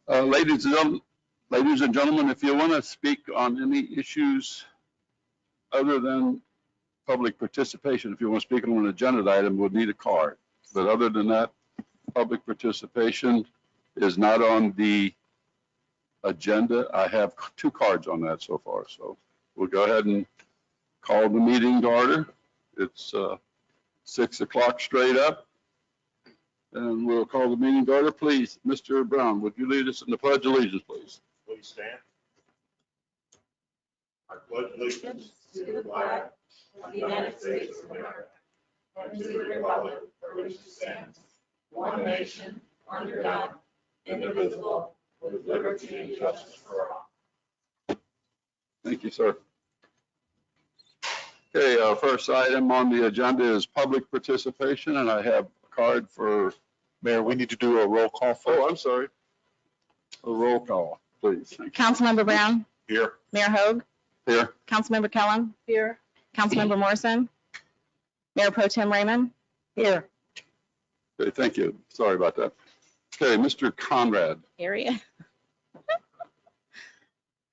Ladies and gentlemen, if you want to speak on any issues other than public participation, if you want to speak on an agenda item, we'll need a card. But other than that, public participation is not on the agenda. I have 2 cards on that so far. So we'll go ahead and call the meeting to order. It's 6 o'clock straight up. And we'll call the meeting to order. Please, Mr. Brown, would you lead us in the Pledge of Allegiance, please? Please stand. I pledge allegiance to the flag of the United States of America and to the republic for which it stands, one nation, under God, indivisible, with liberty and justice for all. Thank you, sir. Okay, our first item on the agenda is public participation, and I have a card for. Mayor, we need to do a roll call first. Oh, I'm sorry. A roll call, please. Councilmember Brown? Here. Mayor Hogue? Here. Councilmember Kellum? Here. Councilmember Morrison? Mayor Pro Tem Raymond? Here. Okay, thank you. Sorry about that. Okay, Mr. Conrad, Area.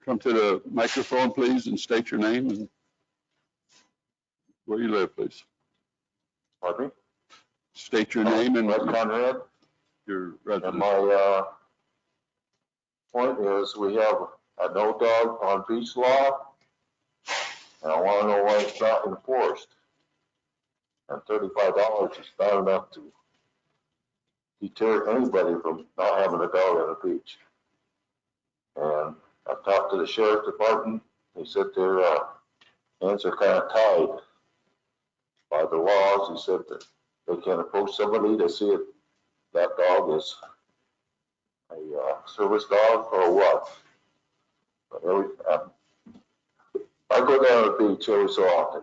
come to the microphone, please, and state your name and where you live, please. Pardon me? State your name and Red Conrad. your And residence. my point is we have a no dog on beach law. And I want to know why it's not enforced. And $35 is not enough to deter anybody from not having a dog on the beach. And I've talked to the sheriff's department. They said their hands are kind of tied by the laws. He said that they can approach somebody to see if that dog is a service dog or what. But I go down to the beach every so often,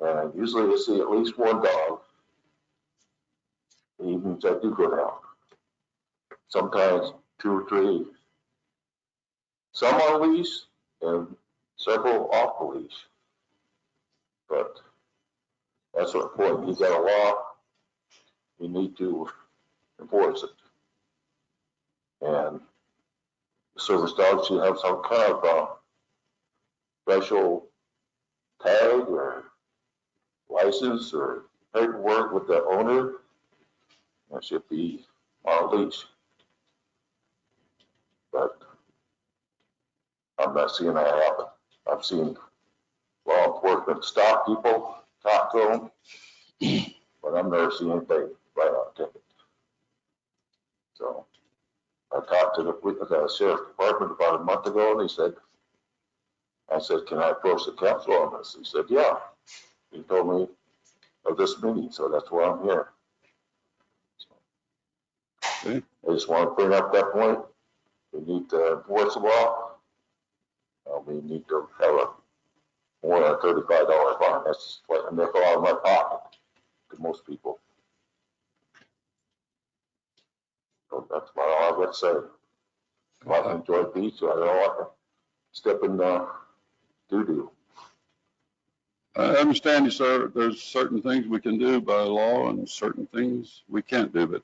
and usually I see at least one dog. The evenings I do go down. Sometimes 2 or 3. Some on leash and several off the leash. But that's what the point. You got a law, you need to enforce it. And the service dogs should have some kind of special tag or license or paperwork with the owner. That should be on a leash. But I'm not seeing that happen. I've seen law enforcement stop people, talk to them, but I've never seen anybody write out a ticket. So I talked to the sheriff's department about a month ago, and I said, can I approach the council on this? He said, yeah. He told me of this meeting, so that's why I'm here. Okay. I just want to bring up that point. We need to enforce the law. We need to have a more than a $35 fine. That's like a nickel out of my pocket to most people. So that's about all I've got to say. If I enjoy the beach, I don't want to step in doo-doo. I understand you, sir. There's certain things we can do by law and certain things we can't do, but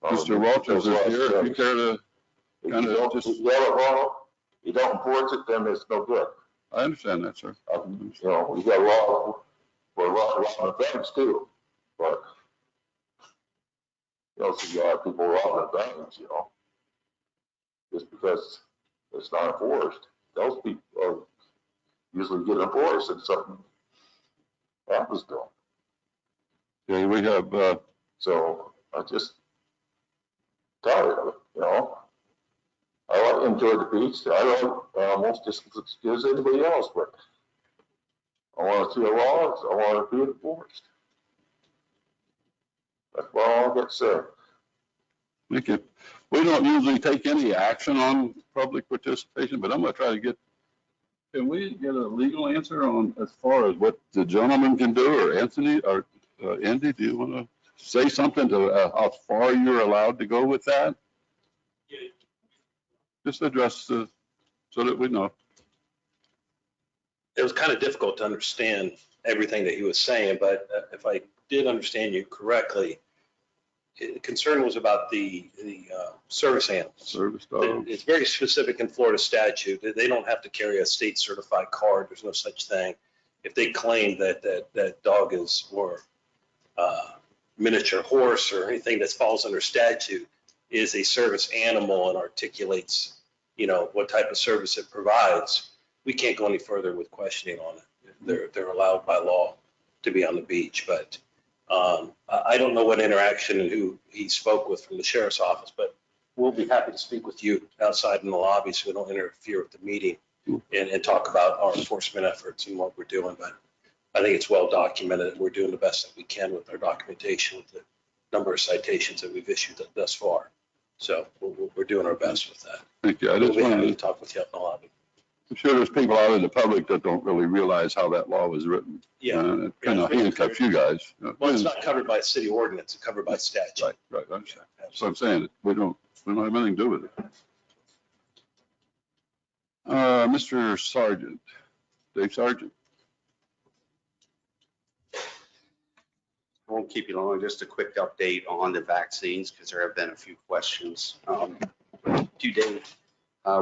Mr. Walters is here. If you care to kind of just. You don't enforce it, then it's no good. I understand that, sir. You know, we got law for a lot of things too, but you don't see a lot of people robbing banks, you know, just because it's not enforced. Those people usually get enforced and something happens to them. Okay, we have. So I just tired of it, you know. I enjoy the beach. I don't almost just as good as anybody else, but I want to see a law. I want to be enforced. That's all I've got to say. Thank you. We don't usually take any action on public participation, but I'm going to try to get. Can we get a legal answer on as far as what the gentleman can do, or Anthony, or Andy? Do you want to say something to how far you're allowed to go with that? Just address so that we know. It was kind of difficult to understand everything that he was saying, but if I did understand you correctly, concern was about the service animals. Service dog. It's very specific in Florida statute. They don't have to carry a state certified card. There's no such thing. If they claim that dog is or miniature horse or anything that falls under statute is a service animal and articulates, what type of service it provides, we can't go any further with questioning on it. They're allowed by law to be on the beach, but I don't know what interaction and who he spoke with from the sheriff's office, but we'll be happy to speak with you outside in the lobby so we don't interfere with the meeting and talk about our enforcement efforts and what we're doing. But I think it's well documented that we're doing the best that we can with our documentation, with the number of citations that we've issued thus far. So we're doing our best with that. Thank you. I We'll just be happy wanted to to, talk with you out in the lobby. I'm sure there's people out in the public that don't really realize how that law was written. Yeah. It kind of handcuffs you guys. Well, it's not covered by city ordinance, it's covered by statute. Right, I understand. That's what I'm saying. We don't have anything to do with it. Mr. Sergeant, Dave Sergeant. I won't keep you long, just a quick update on the vaccines because there have been a few questions. To date,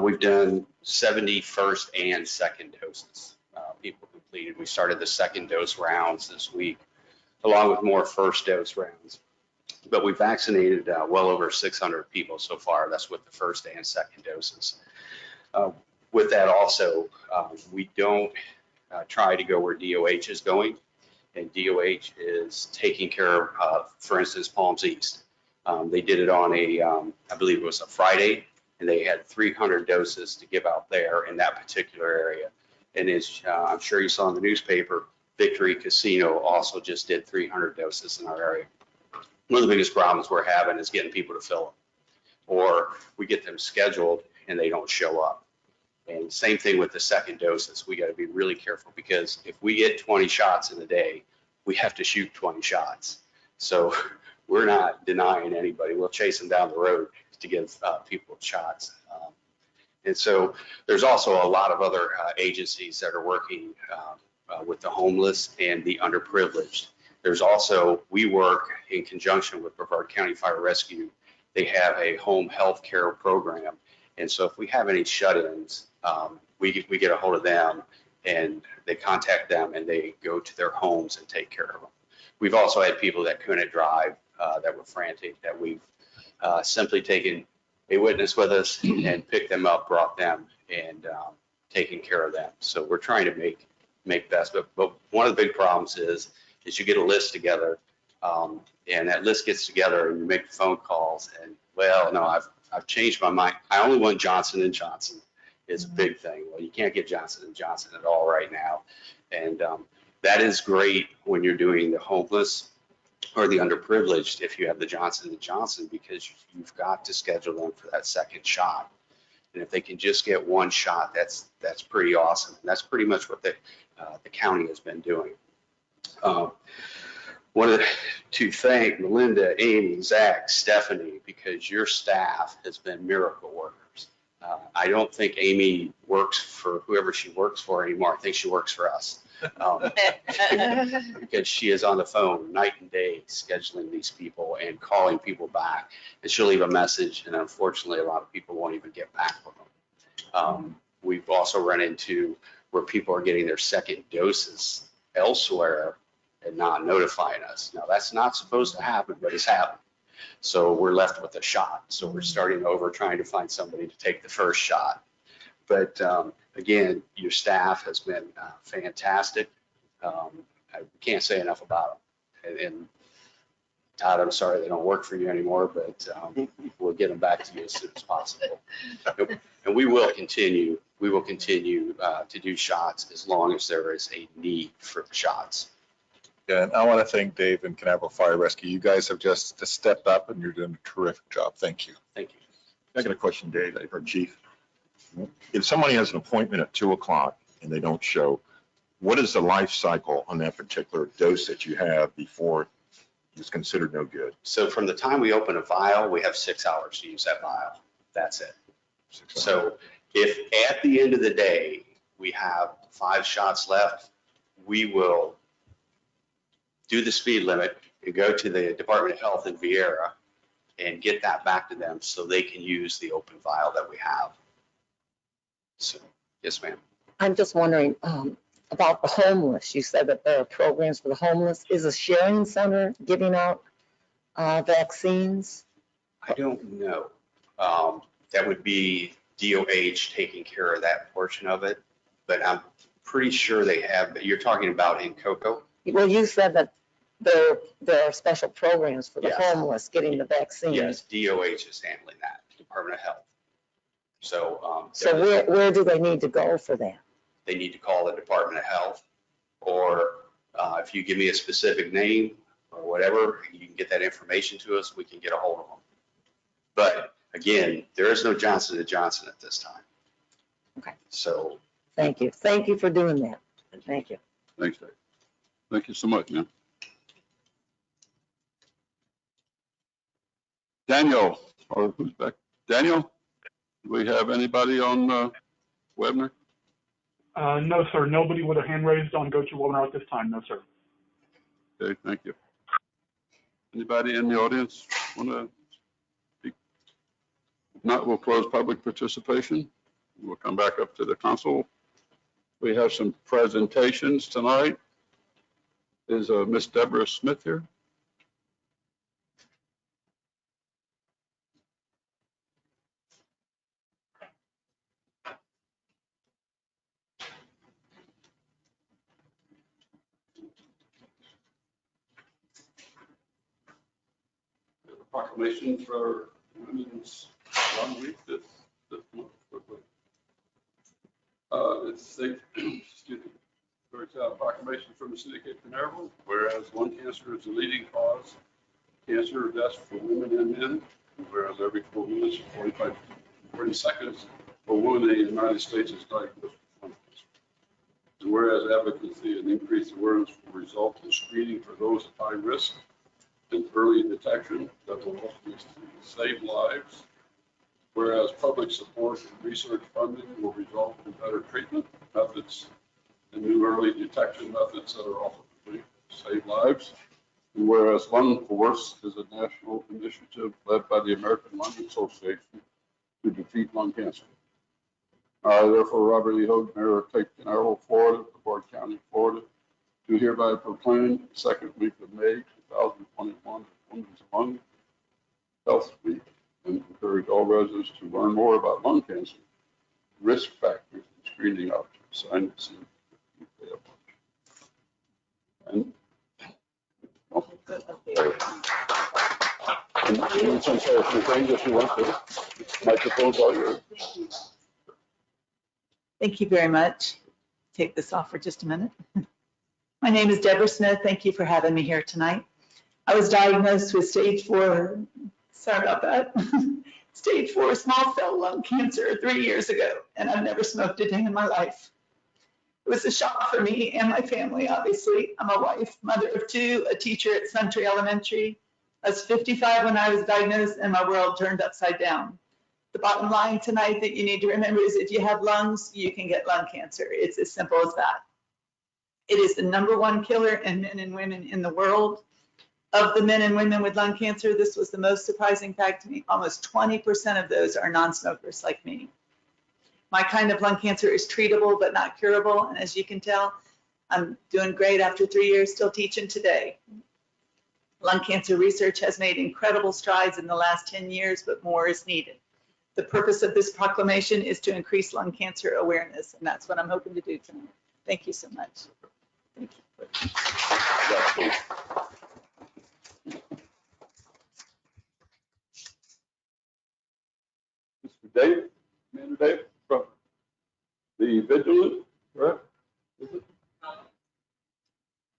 we've done 70 first and second doses. People completed. We started the second dose rounds this week, along with more first dose rounds. But we vaccinated well over 600 people so far. That's with the first and second doses. With that also, we don't try to go where DOH is going. And DOH is taking care of, for instance, Palms East. They did it on I believe it was a Friday, and they had 300 doses to give out there in that particular area. And as I'm sure you saw in the newspaper, Victory Casino also just did 300 doses in our area. One of the biggest problems we're having is getting people to fill them, or we get them scheduled and they don't show up. And same thing with the second doses. We got to be really careful because if we get 20 shots in a day, we have to shoot 20 shots. So we're not denying anybody. We'll chase them down the road to give people shots. And so there's also a lot of other agencies that are working with the homeless and the underprivileged. There's also, we work in conjunction with Brevard County Fire Rescue. They have a home health care program. And so if we have any shut-ins, we get a hold of them and they contact them and they go to their homes and take care of them. We've also had people that couldn't drive, that were frantic, that we've simply taken a witness with us and picked them up, brought them, and taken care of them. So we're trying to make best. But one of the big problems is you get a list together, and that list gets together and you make phone calls and, well, no, I've changed my mind. I only want Johnson & Johnson. It's a big thing. Well, you can't get Johnson & Johnson at all right now. And that is great when you're doing the homeless or the underprivileged if you have the Johnson & Johnson, because you've got to schedule them for that second shot. And if they can just get one shot, that's pretty awesome. And that's pretty much what the county has been doing. Wanted to thank Melinda, Amy, Zach, Stephanie, because your staff has been miracle workers. I don't think Amy works for whoever she works for anymore. I think she works for us. Because she is on the phone night and day scheduling these people and calling people back. And she'll leave a message, and unfortunately, a lot of people won't even get back with them. We've also run into where people are getting their second doses elsewhere and not notifying us. Now, that's not supposed to happen, but it's happened. So we're left with a shot. So we're starting over trying to find somebody to take the first shot. But again, your staff has been fantastic. I can't say enough about them. And Todd, I'm sorry they don't work for you anymore, but we'll get them back to you as soon as possible. And we will continue to do shots as long as there is a need for shots. Yeah, and I want to thank Dave and Canaveral Fire Rescue. You guys have just stepped up and you're doing a terrific job. Thank you. Thank you. I got a question, Dave, or Chief. If somebody has an appointment at 2 o'clock and they don't show, what is the life cycle on that particular dose that you have before it's considered no good? So from the time we open a vial, we have 6 hours to use that vial. That's it. So if at the end of the day, we have 5 shots left, we will do the speed limit and go to the Department of Health in Viera and get that back to them so they can use the open file that we have. So, yes, ma'am. I'm just wondering about the homeless. You said that there are programs for the homeless. Is a sharing center giving out vaccines? I don't know. That would be DOH taking care of that portion of it, but I'm pretty sure they have. You're talking about in Cocoa? Well, you said that there are special programs for the Yes. homeless getting the vaccines. Yes, DOH is handling that, Department of Health. So. So where do they need to go for that? They need to call the Department of Health, or if you give me a specific name or whatever, you can get that information to us, we can get a hold of them. But again, there is no Johnson & Johnson at this time. Okay. So. Thank you. Thank you for doing that. Thank you. Thanks, Dave. Thank you so much, man. Daniel, or who's back? Daniel, do we have anybody on webinar? No, sir. Nobody with a hand raised on GoToWebinar at this time. No, sir. Okay, thank you. Anybody in the audience want to speak? If not, we'll close public participation. We'll come back up to the council. We have some presentations tonight. Is Miss Deborah Smith here? Proclamation for Women's Lung Week this month. Excuse me. There's a proclamation from the city of Cape Canaveral, whereas lung cancer is the leading cause of cancer deaths for women and men, whereas every 4 minutes, 40 seconds, a woman in the United States is diagnosed with lung cancer. And whereas advocacy and increased awareness will result in screening for those at high risk and early detection that will hopefully save lives. Whereas public support and research funding will result in better treatment methods and new early detection methods that are ultimately save lives. And whereas Lung Force is a national initiative led by the American Lung Association to defeat lung cancer. Therefore, Robert E. Hogue, Mayor of Cape Canaveral, Florida, DuBois County, Florida, do hereby proclaim the second week of May 2021 Women's Lung Health Week and encourage all residents to learn more about lung cancer, risk factors, and screening options. Sign this in. And you can say a few things if you want to. Microphone's all yours. Thank you very much. Take this off for just a minute. My name is Deborah Smith. Thank you for having me here tonight. I was diagnosed with stage 4, sorry about that, stage 4 small cell lung cancer 3 years ago, and I've never smoked a day in my life. It was a shock for me and my family, obviously. I'm a wife, mother of 2, a teacher at Suntree Elementary. I was 55 when I was diagnosed, and my world turned upside down. The bottom line tonight that you need to remember is if you have lungs, you can get lung cancer. It's as simple as that. It is the #1 killer in men and women in the world. Of the men and women with lung cancer, this was the most surprising fact to me. Almost 20% of those are non-smokers like me. My kind of lung cancer is treatable but not curable, and as you can tell, I'm doing great after 3 years, still teaching today. Lung cancer research has made incredible strides in the last 10 years, but more is needed. The purpose of this proclamation is to increase lung cancer awareness, and that's what I'm hoping to do tonight. Thank you so much. Thank you. Mr. Dave, Commander Dave, from the Vigilant, correct? Is it?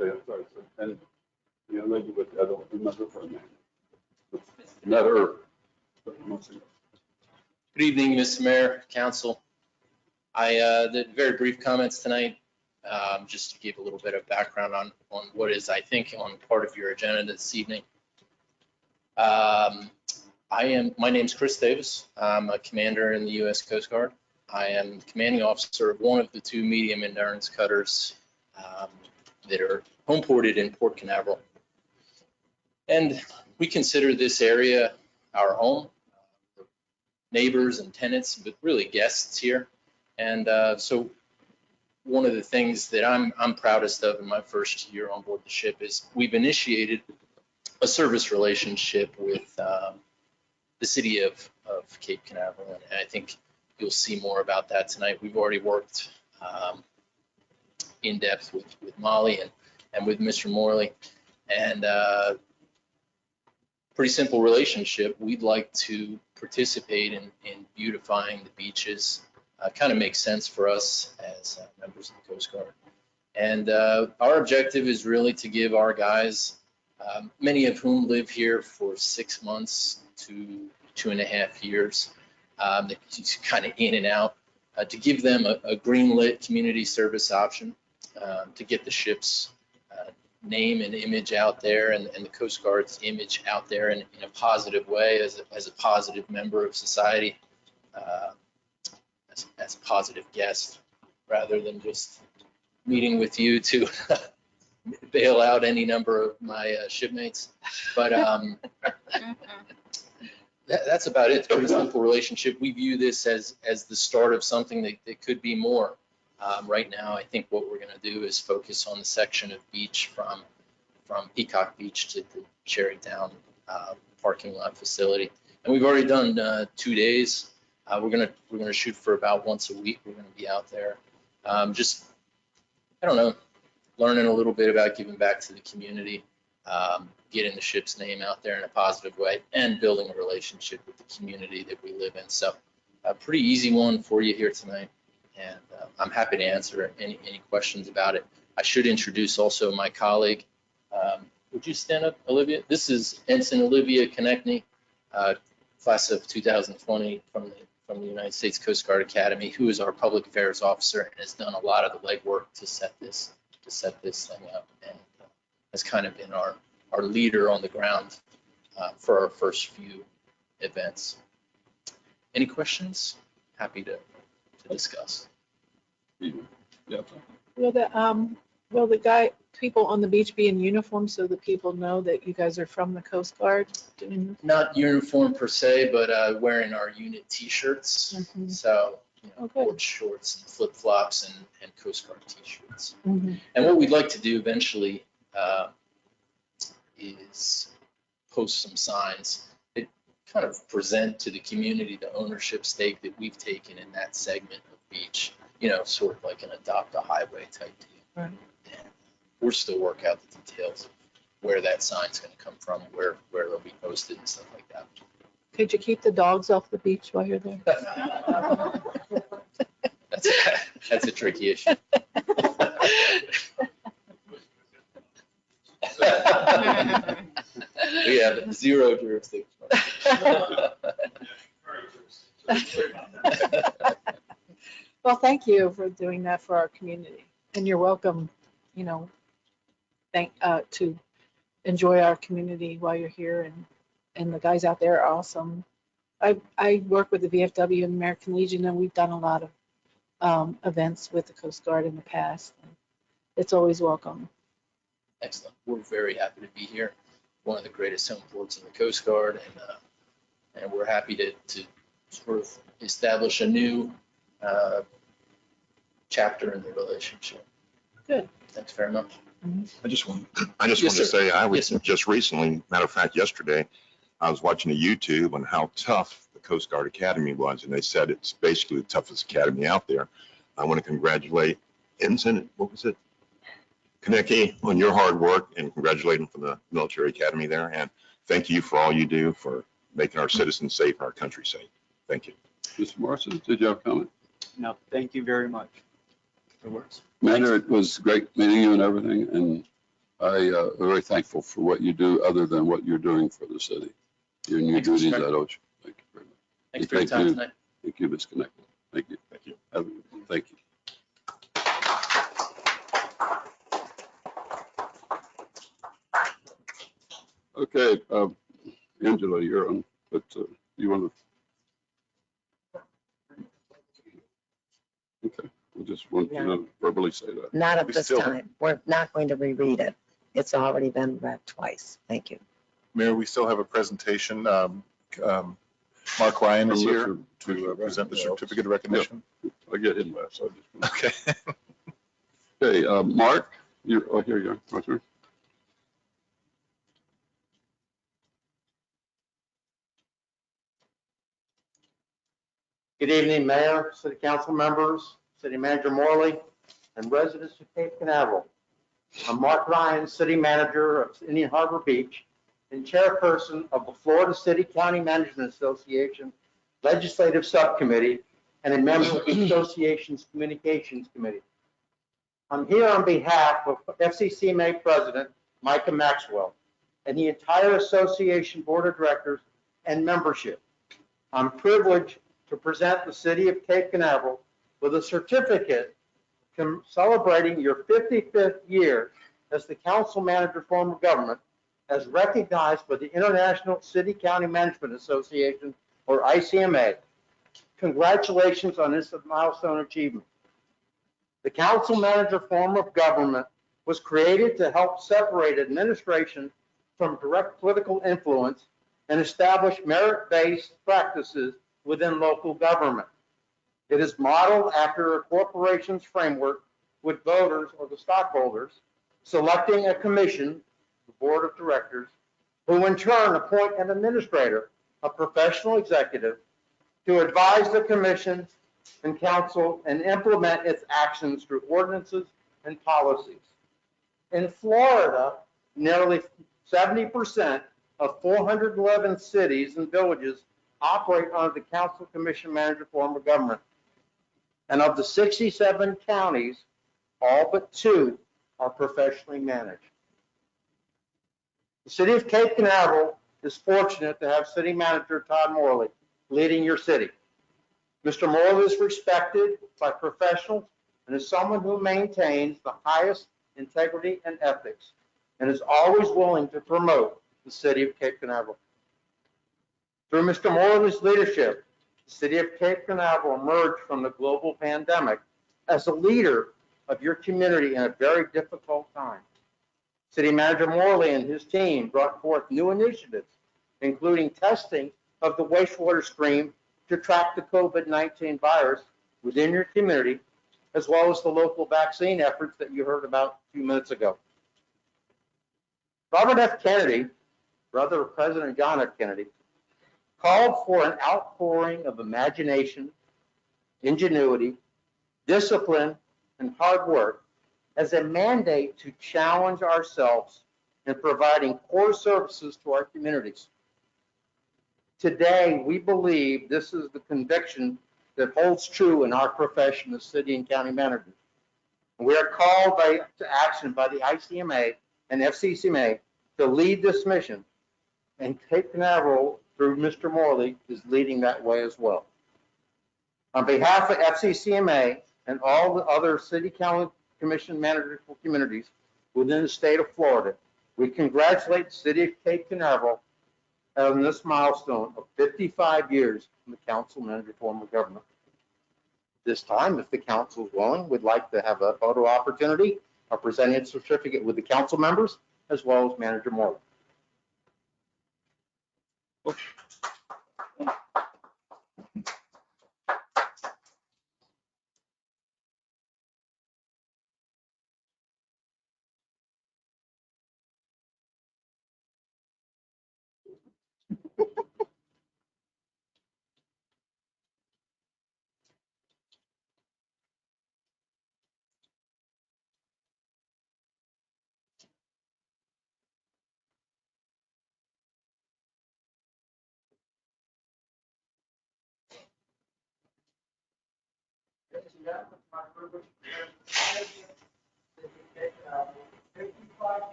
Okay, I'm sorry, sir. And the young lady with, I don't remember her name. Not her. Good evening, Mr. Mayor, Council. I did very brief comments tonight, just to give a little bit of background on what is, I think, on part of your agenda this evening. My name's Chris Davis. I'm a commander in the U.S. Coast Guard. I am the commanding officer of one of the 2 medium endurance cutters that are home ported in Port Canaveral. And we consider this area our home, neighbors and tenants, but really guests here. And so one of the things that I'm proudest of in my first year on board the ship is we've initiated a service relationship with the city of Cape Canaveral. And I think you'll see more about that tonight. We've already worked in depth with Molly and with Mr. Morley. And pretty simple relationship. We'd like to participate in beautifying the beaches. Kind of makes sense for us as members of the Coast Guard. And our objective is really to give our guys, many of whom live here for 6 months to 2.5 years, kind of in and out, to give them a green-lit community service option, to get the ship's name and image out there, and the Coast Guard's image out there in a positive way as a positive member of society, as a positive guest, rather than just meeting with you to bail out any number of my shipmates. But that's about it. It's a pretty simple relationship. We view this as the start of something that could be more. Right now, I think what we're going to do is focus on the section of beach from Peacock Beach to the Cherrytown parking lot facility. And we've already done 2 days. We're gonna shoot for about once a week. We're gonna be out there, just, I don't know, learning a little bit about giving back to the community, getting the ship's name out there in a positive way, and building a relationship with the community that we live in. So a pretty easy one for you here tonight. And I'm happy to answer any questions about it. I should introduce also my colleague. Would you stand up, Olivia? This is Ensign Olivia Konechny, class of 2020 from the United States Coast Guard Academy, who is our public affairs officer and has done a lot of the legwork to set this thing up, and has kind of been our leader on the ground for our first few events. Any questions? Happy to discuss. Yeah. Will the people on the beach be in uniform so that people know that you guys are from the Coast Guard doing this? Not uniform per se, but wearing our unit T-shirts. Mhm. So, Okay. board shorts and flip-flops and Coast Guard T-shirts. Mhm. And what we'd like to do eventually is post some signs that kind of present to the community the ownership stake that we've taken in that segment of beach, sort of like an adopt a highway type deal. Right. And we're still working out the details of where that sign's going to come from, where they'll be posted and stuff like that. Could you keep the dogs off the beach while you're there? That's a tricky issue. We have zero jurisdiction. Well, thank you for doing that for our community, and you're welcome, to enjoy our community while you're here, and the guys out there are awesome. I work with the VFW and American Legion, and we've done a lot of events with the Coast Guard in the past. It's always welcome. Excellent. We're very happy to be here. One of the greatest home ports in the Coast Guard, and we're happy to sort of establish a new chapter in the relationship. Good. Thanks very much. I just want Yes, to sir. say, I was Yes, sir. just recently, matter of fact, yesterday, I was watching a YouTube on how tough the Coast Guard Academy was, and they said it's basically the toughest academy out there. I want to congratulate Ensign, what was it? Konechny, on your hard work, and congratulate him for the military academy there. And thank you for all you do for making our citizens safe and our country safe. Thank you. Mr. Morrison, did you have a comment? No, thank you very much. It works. Mayor, it was great meeting you and everything, and I am very thankful for what you do other than what you're doing for the city. Your new Thanks, Mr. duties Chairman. at OSHA. Thank you very much. Thanks for your time tonight. Thank you, Ms. Konechny. Thank you. Thank you. Thank you. Okay, Angela, you're on, but you want to? Okay, we just want you to verbally say that. Not at We this still- time. We're not going to reread it. It's already been read twice. Thank you. Mayor, we still have a presentation Mark Ryan is here Listen to present the certificate of recognition. I get him last, so I just. Okay. Okay, Mark, here you are. Right there. Good evening, Mayor, City Council members, City Manager Morley, and residents of Cape Canaveral. I'm Mark Ryan, City Manager of Indian Harbor Beach and Chairperson of the Florida City County Management Association Legislative Subcommittee and a member of the association's Communications Committee. I'm here on behalf of FCCMA President Micah Maxwell and the entire association board of directors and membership. I'm privileged to present the City of Cape Canaveral with a certificate celebrating your 55th year as the council manager form of government, as recognized by the International City County Management Association, or ICMA. Congratulations on this milestone achievement. The council manager form of government was created to help separate administration from direct political influence and establish merit-based practices within local government. It is modeled after a corporation's framework, with voters or the stockholders selecting a commission, the board of directors, who in turn appoint an administrator, a professional executive, to advise the commission and council and implement its actions through ordinances and policies. In Florida, nearly 70% of 411 cities and villages operate under the council commission manager form of government. And of the 67 counties, all but 2 are professionally managed. The City of Cape Canaveral is fortunate to have City Manager Todd Morley leading your city. Mr. Morley is respected by professionals and is someone who maintains the highest integrity and ethics and is always willing to promote the City of Cape Canaveral. Through Mr. Morley's leadership, the City of Cape Canaveral emerged from the global pandemic as a leader of your community in a very difficult time. City Manager Morley and his team brought forth new initiatives, including testing of the wastewater stream to track the COVID-19 virus within your community, as well as the local vaccine efforts that you heard about a few minutes ago. Robert F. Kennedy, brother of President John F. Kennedy, called for an outpouring of imagination, ingenuity, discipline, and hard work as a mandate to challenge ourselves in providing core services to our communities. Today, we believe this is the conviction that holds true in our profession as city and county managers. We are called to action by the ICMA and FCCMA to lead this mission, and Cape Canaveral, through Mr. Morley, is leading that way as well. On behalf of FCCMA and all the other city county commission managers for communities within the state of Florida, we congratulate the City of Cape Canaveral on this milestone of 55 years in the council manager form of government. This time, if the council is willing, we'd like to have a photo opportunity of presenting a certificate with the council members as well as Manager Morley.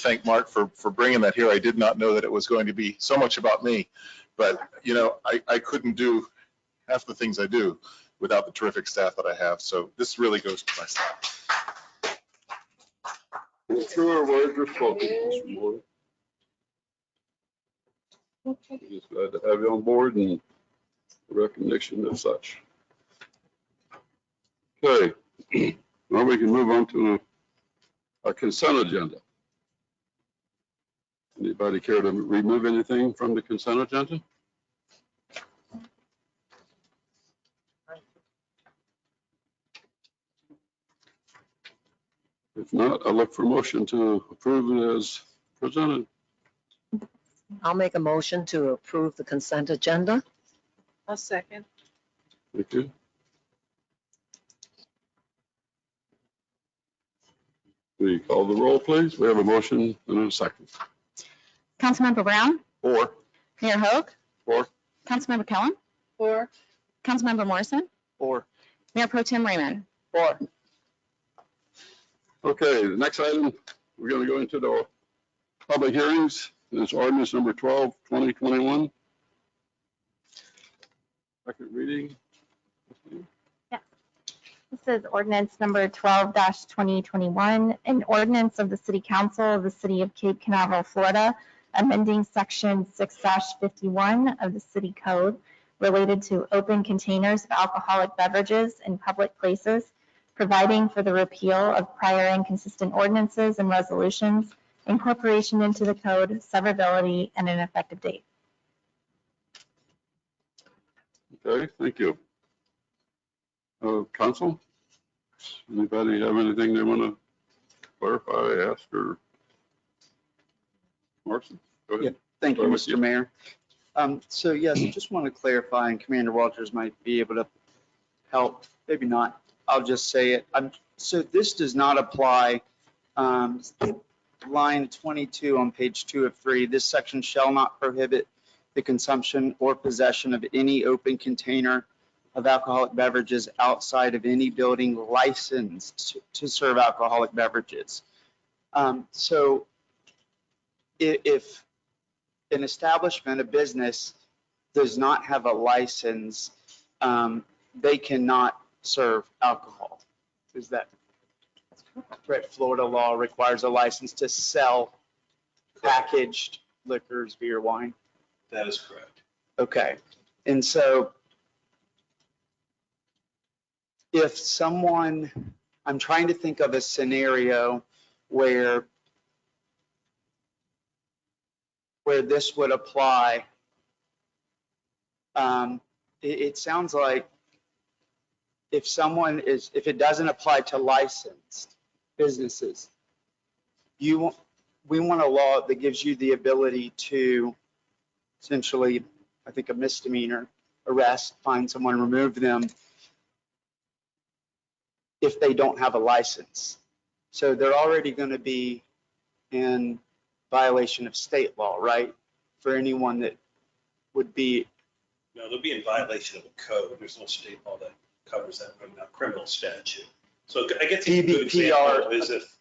thank Mark for bringing that here. I did not know that it was going to be so much about me. But, you know, I couldn't do half the things I do without the terrific staff that I have. So this really goes to my staff. Truer words are spoken, Mr. Moore. Just glad to have you on board and recognition as such. Okay, well, we can move on to a consent agenda. Anybody care to remove anything from the consent agenda? If not, I'll look for motion to approve it as presented. I'll make a motion to approve the consent agenda. I'll second. Thank you. Will you call the roll, please? We have a motion and a second. Councilmember Brown, Or Mayor Hogue, Four. Councilmember Kellum, Four. Councilmember Morrison, Four. Mayor Pro Tem Raymond. Four. Okay, the next item, we're going to go into the public hearings. It's ordinance number 12, 2021. Second reading. This is ordinance number 12-2021, an ordinance of the City Council of the City of Cape Canaveral, Florida, amending section 6-51 of the City Code related to open containers of alcoholic beverages in public places, providing for the repeal of prior inconsistent ordinances and resolutions, incorporation into the code, severability, and an effective date. Okay, thank you. Council, anybody have anything they want to clarify, ask, or? Marson, go ahead. Yeah, thank you, Sorry, with Mr. Mayor. So yes, I just want to clarify, and Commander Walters might be able to help, maybe not. I'll just say it. So this does not apply, line 22 on page 2 of 3. This section shall not prohibit the consumption or possession of any open container of alcoholic beverages outside of any building licensed to serve alcoholic beverages. So if an establishment, a business, does not have a license, they cannot serve alcohol. Is that right? Florida law requires a license to sell packaged liquors, beer, wine. That is correct. Okay. And so if someone, I'm trying to think of a scenario where this would apply. It sounds like if it doesn't apply to licensed businesses, we want a law that gives you the ability to essentially, I think, a misdemeanor arrest, find someone, remove them if they don't have a license. So they're already going to be in violation of state law, right? For anyone that would be. No, they'll be in violation of a code. There's no state law that covers that, a criminal statute. So I guess a good example is if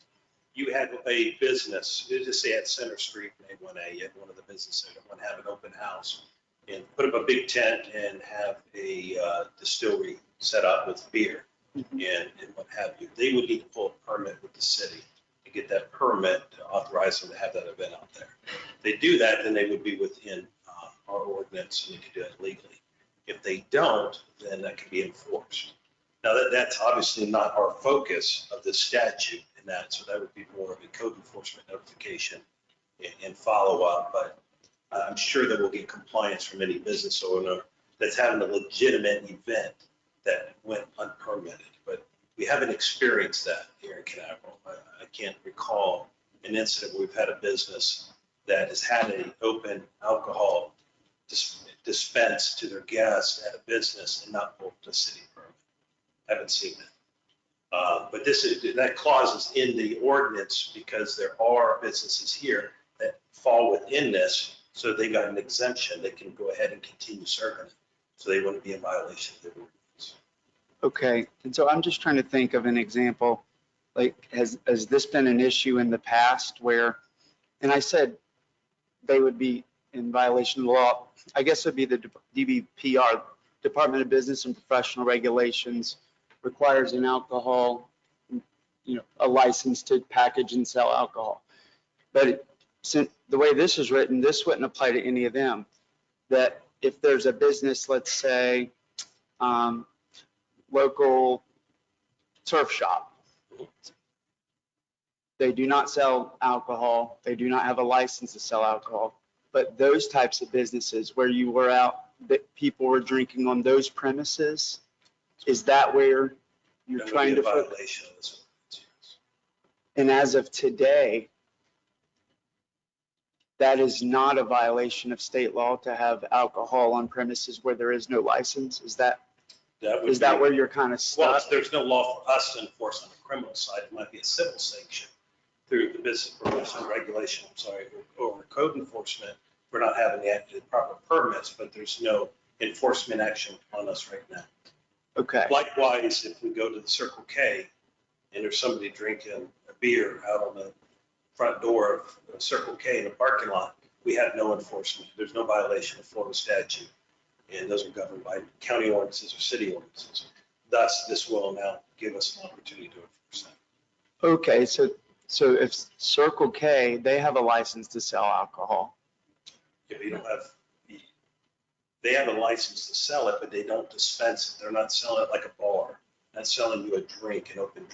you had a business, just say at Center Street, A1A, you had one of the businesses that want to have an open house and put up a big tent and have a distillery set up with beer and what have you. They would need to pull a permit with the city to get that permit to authorize them to have that event out there. If they do that, then they would be within our ordinance and they could do it legally. If they don't, then that can be enforced. Now that's obviously not our focus of the statute in that, so that would be more of a code enforcement notification and follow up. But I'm sure that we'll get compliance from any business owner that's having a legitimate event that went unpermitted. But we haven't experienced that here in Canaveral. I can't recall an incident where we've had a business that has had an open alcohol dispense to their guests at a business and not pulled the city permit. Haven't seen it. But that clause is in the ordinance because there are businesses here that fall within this. So they got an exemption. They can go ahead and continue serving it. So they wouldn't be in violation of the ordinance. Okay. And so I'm just trying to think of an example. Like, has this been an issue in the past where And I said they would be in violation of the law. I guess it'd be the DBPR, Department of Business and Professional Regulations, requires an alcohol, a license to package and sell alcohol. But since the way this is written, this wouldn't apply to any of them. That if there's a business, let's say, local surf shop, they do not sell alcohol, they do not have a license to sell alcohol, but those types of businesses where you were out, that people were drinking on those premises, is that where you're That would trying be a to? violation of this ordinance. And as of today, that is not a violation of state law to have alcohol on premises where there is no license? Is that Would be- where you're kind of Well, stuck? there's no law for us to enforce on the criminal side. It might be a civil sanction through the business promotion regulation, or code enforcement for not having the proper permits, but there's no enforcement action on us right now. Okay, Likewise, if we go to the Circle K and there's somebody drinking a beer out on the front door of Circle K in the parking lot, we have no enforcement. There's no violation of Florida statute. And those are governed by county ordinances or city ordinances. Thus, this will now give us an opportunity to enforce that. okay, so if Circle K, they have a license to sell alcohol. If you don't have, they have a license to sell it, but they don't dispense it. They're not selling it like a bar. Not selling you a drink, an open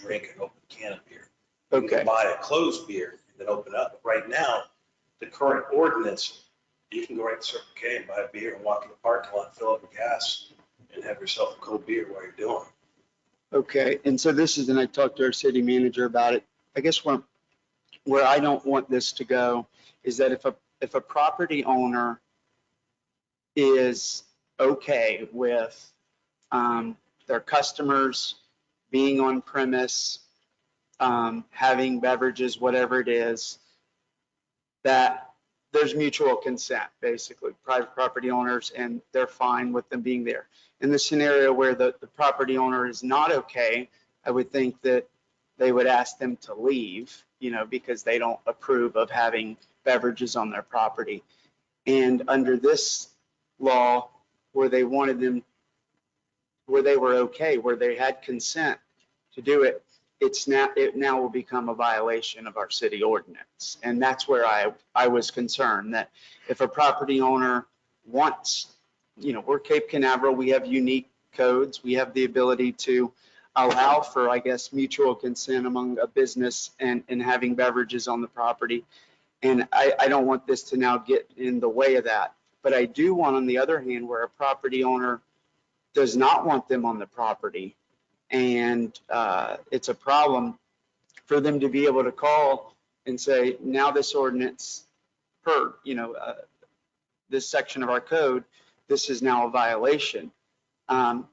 can of beer. You Okay, can buy a closed beer and then open up. But right now, the current ordinance, you can go right to Circle K and buy a beer and walk in the parking lot, fill up with gas, and have yourself a cold beer while you're doing it. okay, and so this is, and I talked to our city manager about it. I guess where I don't want this to go is that if a property owner is okay with their customers being on premise, having beverages, whatever it is, that there's mutual consent, basically, private property owners, and they're fine with them being there. In the scenario where the property owner is not okay, I would think that they would ask them to leave, because they don't approve of having beverages on their property. And under this law, where they wanted them, where they were okay, where they had consent to do it, it now will become a violation of our city ordinance. And that's where I was concerned, that if a property owner wants, we're Cape Canaveral, we have unique codes, we have the ability to allow for, I guess, mutual consent among a business and having beverages on the property. And I don't want this to now get in the way of that. But I do want, on the other hand, where a property owner does not want them on the property, and it's a problem, for them to be able to call and say, now this ordinance, this section of our code, this is now a violation. And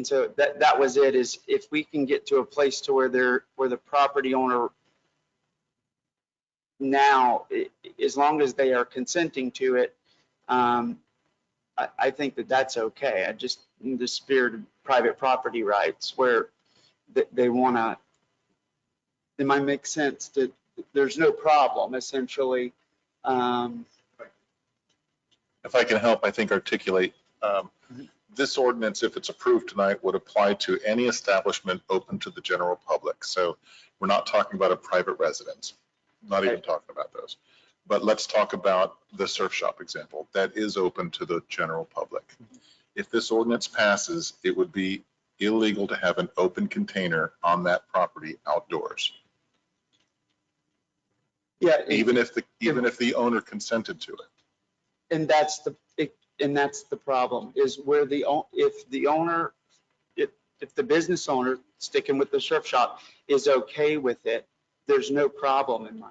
so that was it, is if we can get to a place to where the property owner now, as long as they are consenting to it, I think that's okay. I just, in the spirit of private property rights, where they want to, it might make sense that there's no problem, essentially. If I can help, I think articulate, this ordinance, if it's approved tonight, would apply to any establishment open to the general public. So we're not talking about a private residence, not even talking about those. But let's talk about the surf shop example. That is open to the general public. If this ordinance passes, it would be illegal to have an open container on that property outdoors. Yeah. Even if the owner consented to it. And that's the problem, is where if the business owner, sticking with the surf shop, is okay with it, there's no problem, in my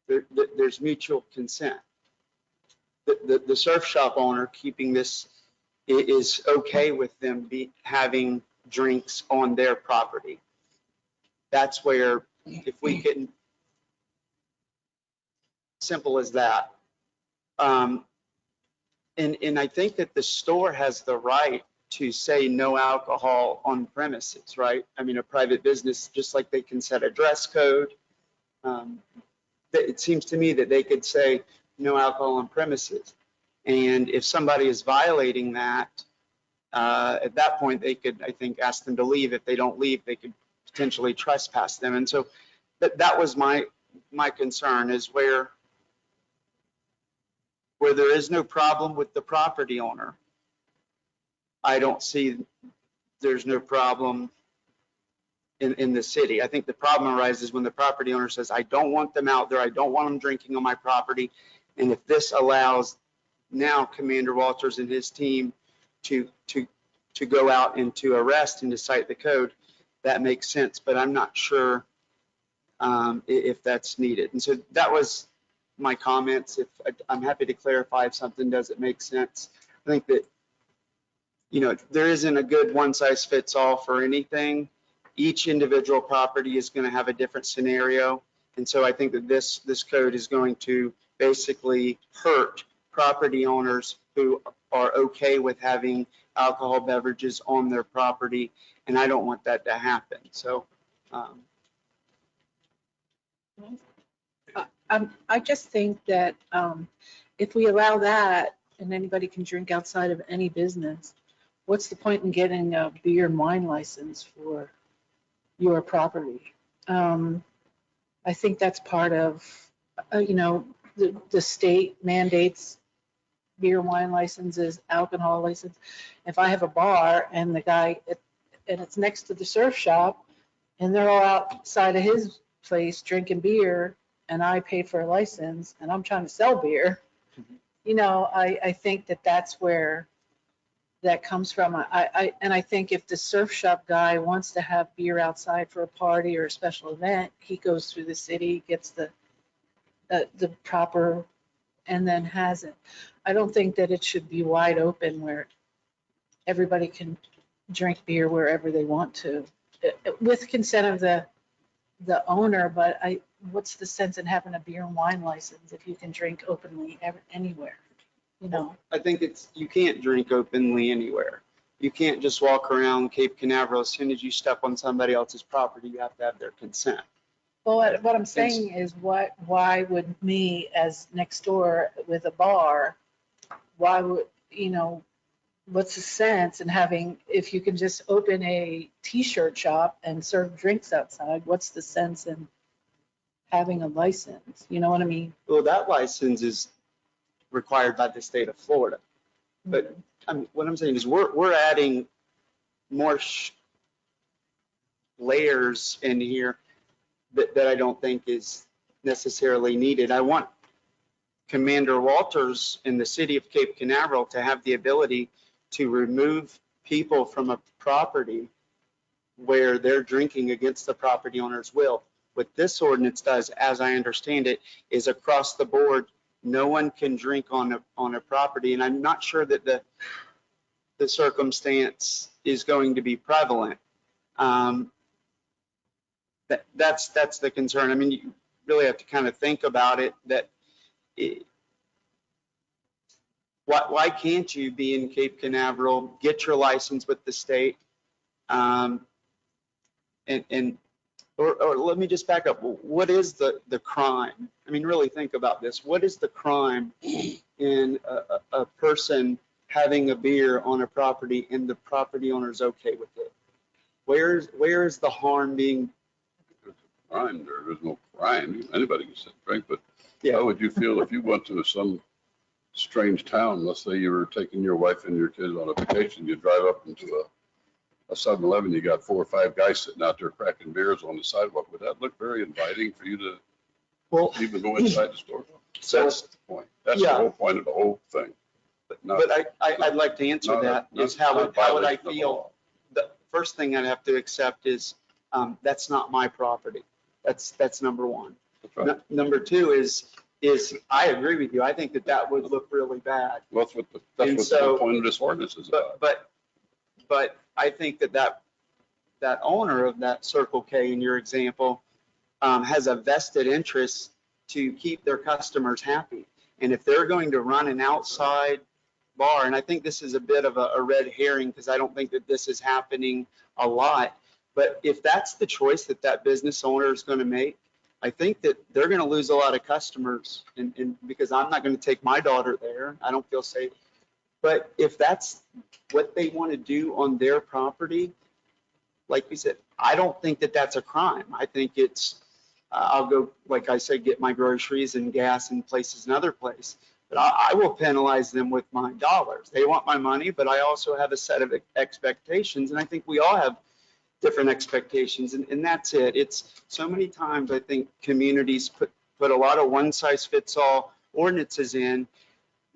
opinion. There's mutual consent. The surf shop owner keeping this is okay with them having drinks on their property. That's where, if we can, simple as that. And I think that the store has the right to say no alcohol on premises, right? I mean, a private business, just like they can set a dress code. that it seems to me that they could say no alcohol on premises. And if somebody is violating that, at that point, they could, I think, ask them to leave. If they don't leave, they could potentially trespass them. And so that was my concern, is where there is no problem with the property owner, I don't see there's no problem in the city. I think the problem arises when the property owner says, I don't want them out there, I don't want them drinking on my property. And if this allows now Commander Walters and his team to go out and to arrest and to cite the code, that makes sense, but I'm not sure if that's needed. And so that was my comments. I'm happy to clarify if something doesn't make sense. I think that, you know, there isn't a good one size fits all for anything. Each individual property is going to have a different scenario. And so I think that this code is going to basically hurt property owners who are okay with having alcohol beverages on their property. And I don't want that to happen. So, I just think that if we allow that and anybody can drink outside of any business, what's the point in getting a beer and wine license for your property? I think that's part of, you know, the state mandates beer and wine licenses, alcohol license. If I have a bar and the guy, and it's next to the surf shop, and they're all outside of his place drinking beer, and I pay for a license, and I'm trying to sell beer, you know, I think that that's where that comes from. And I think if the surf shop guy wants to have beer outside for a party or a special event, he goes through the city, gets the proper, and then has it. I don't think that it should be wide open where everybody can drink beer wherever they want to, with consent of the owner. But what's the sense in having a beer and wine license if you can drink openly anywhere? You know, I think you can't drink openly anywhere. You can't just walk around Cape Canaveral. As soon as you step on somebody else's property, you have to have their consent. well, what I'm saying is why would me as next door with a bar, why would, you know, what's the sense in having, if you can just open a t-shirt shop and serve drinks outside, what's the sense in having a license? You know what I mean? Well, that license is required by the state of Florida. But what I'm saying is we're adding more layers in here that I don't think is necessarily needed. I want Commander Walters in the city of Cape Canaveral to have the ability to remove people from a property where they're drinking against the property owner's will. What this ordinance does, as I understand it, is across the board, no one can drink on a property. And I'm not sure that the circumstance is going to be prevalent. That's the concern. I mean, you really have to kind of think about it, why can't you be in Cape Canaveral, get your license with the state, or let me just back up. What is the crime? I mean, really think about this. What is the crime in a person having a beer on a property and the property owner's okay with it? Where is the harm being? Crime, there is no crime. Anybody can sit and drink, but Yeah. how would you feel if you went to some strange town? Let's say you were taking your wife and your kids on a vacation, you drive up into a 7-Eleven, you got 4 or 5 guys sitting out there cracking beers on the sidewalk. Would that look very inviting for you to even go inside the store? So That's the point. That's the whole point of the whole thing. But I'd like to answer that, is how would I feel? The first thing I'd have to accept is that's not my property. That's number one. Right. Number two is I agree with you. I think that would look really bad. Well, that's what the whole point of this ordinance is about. But I think that owner of that Circle K in your example has a vested interest to keep their customers happy. And if they're going to run an outside bar, and I think this is a bit of a red herring because I don't think that this is happening a lot, but if that's the choice that business owner is going to make, I think that they're going to lose a lot of customers and because I'm not going to take my daughter there. I don't feel safe. But if that's what they want to do on their property, like we said, I don't think that that's a crime. I think it's, I'll go, like I said, get my groceries and gas in places another place. But I will penalize them with my dollars. They want my money, but I also have a set of expectations. And I think we all have different expectations, and that's it. It's so many times I think communities put a lot of one size fits all ordinances in.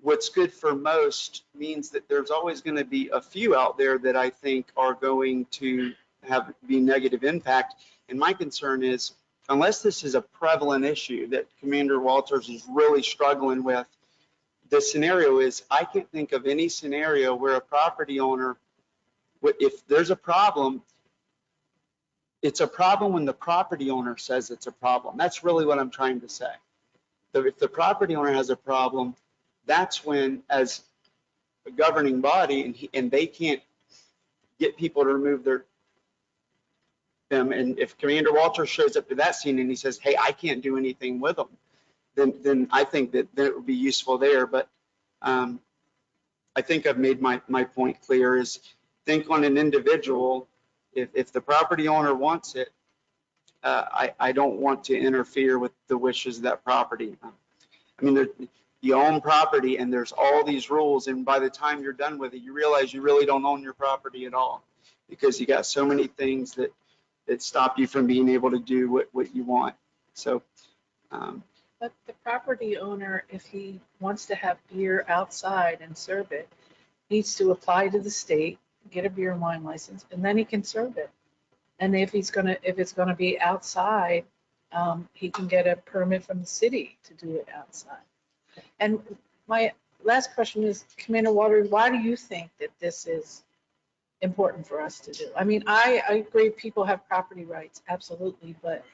What's good for most means that there's always going to be a few out there that I think are going to be negative impact. And my concern is, unless this is a prevalent issue that Commander Walters is really struggling with, the scenario is, I can't think of any scenario where a property owner, if there's a problem, it's a problem when the property owner says it's a problem. That's really what I'm trying to say. If the property owner has a problem, that's when, as a governing body, and they can't get people to remove them, and if Commander Walters shows up to that scene and he says, hey, I can't do anything with them, then I think that it would be useful there. But I think I've made my point clear, is think on an individual. If the property owner wants it, I don't want to interfere with the wishes of that property. I mean, you own property and there's all these rules, and by the time you're done with it, you realize you really don't own your property at all, because you got so many things that stop you from being able to do what you want. So. But the property owner, if he wants to have beer outside and serve it, needs to apply to the state, get a beer and wine license, and then he can serve it. And if it's gonna be outside, he can get a permit from the city to do it outside. And my last question is, Commander Walters, why do you think that this is important for us to do? I mean, I agree people have property rights, absolutely, but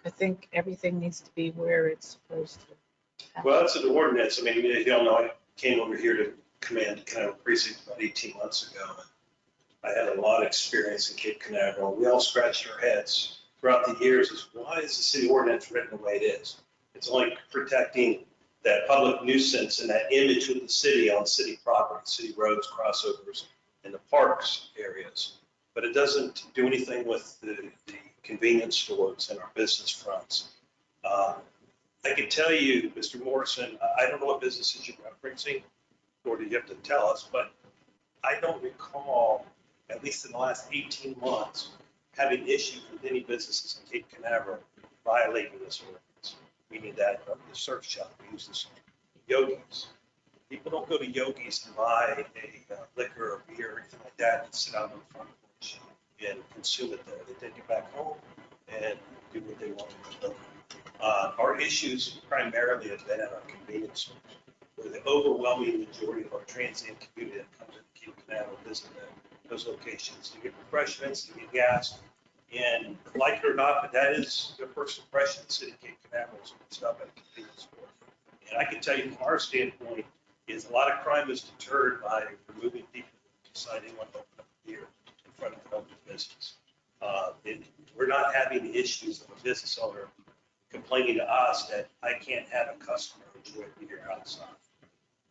I think everything needs to be where it's supposed to happen. Well, that's an ordinance. I mean, you all know, I came over here to command Canaveral Precinct about 18 months ago. I had a lot of experience in Cape Canaveral. We all scratched our heads throughout the years as why is the city ordinance written the way it is? It's only protecting that public nuisance and that image of the city on city property, city roads, crossovers, and the parks areas. But it doesn't do anything with the convenience stores and our business fronts. I can tell you, Mr. Morrison, I don't know what businesses you're referencing, or do you have to tell us, but I don't recall, at least in the last 18 months, having issues with any businesses in Cape Canaveral violating this ordinance, meaning that the surf shop uses Yogi's. People don't go to Yogi's to buy a liquor or beer or anything like that and sit out on the front porch and consume it there. They take it back home and do what they want to do. Our issues primarily have been at our convenience stores, where the overwhelming majority of our transient community that comes into Cape Canaveral visit those locations to get refreshments, to get gas, and like it or not, but that is their first impression of the city of Cape Canaveral is stuff at a convenience store. And I can tell you from our standpoint is a lot of crime is deterred by removing people who decide they want to open up a beer in front of an open business. We're not having issues of a business owner complaining to us that I can't have a customer enjoy beer outside.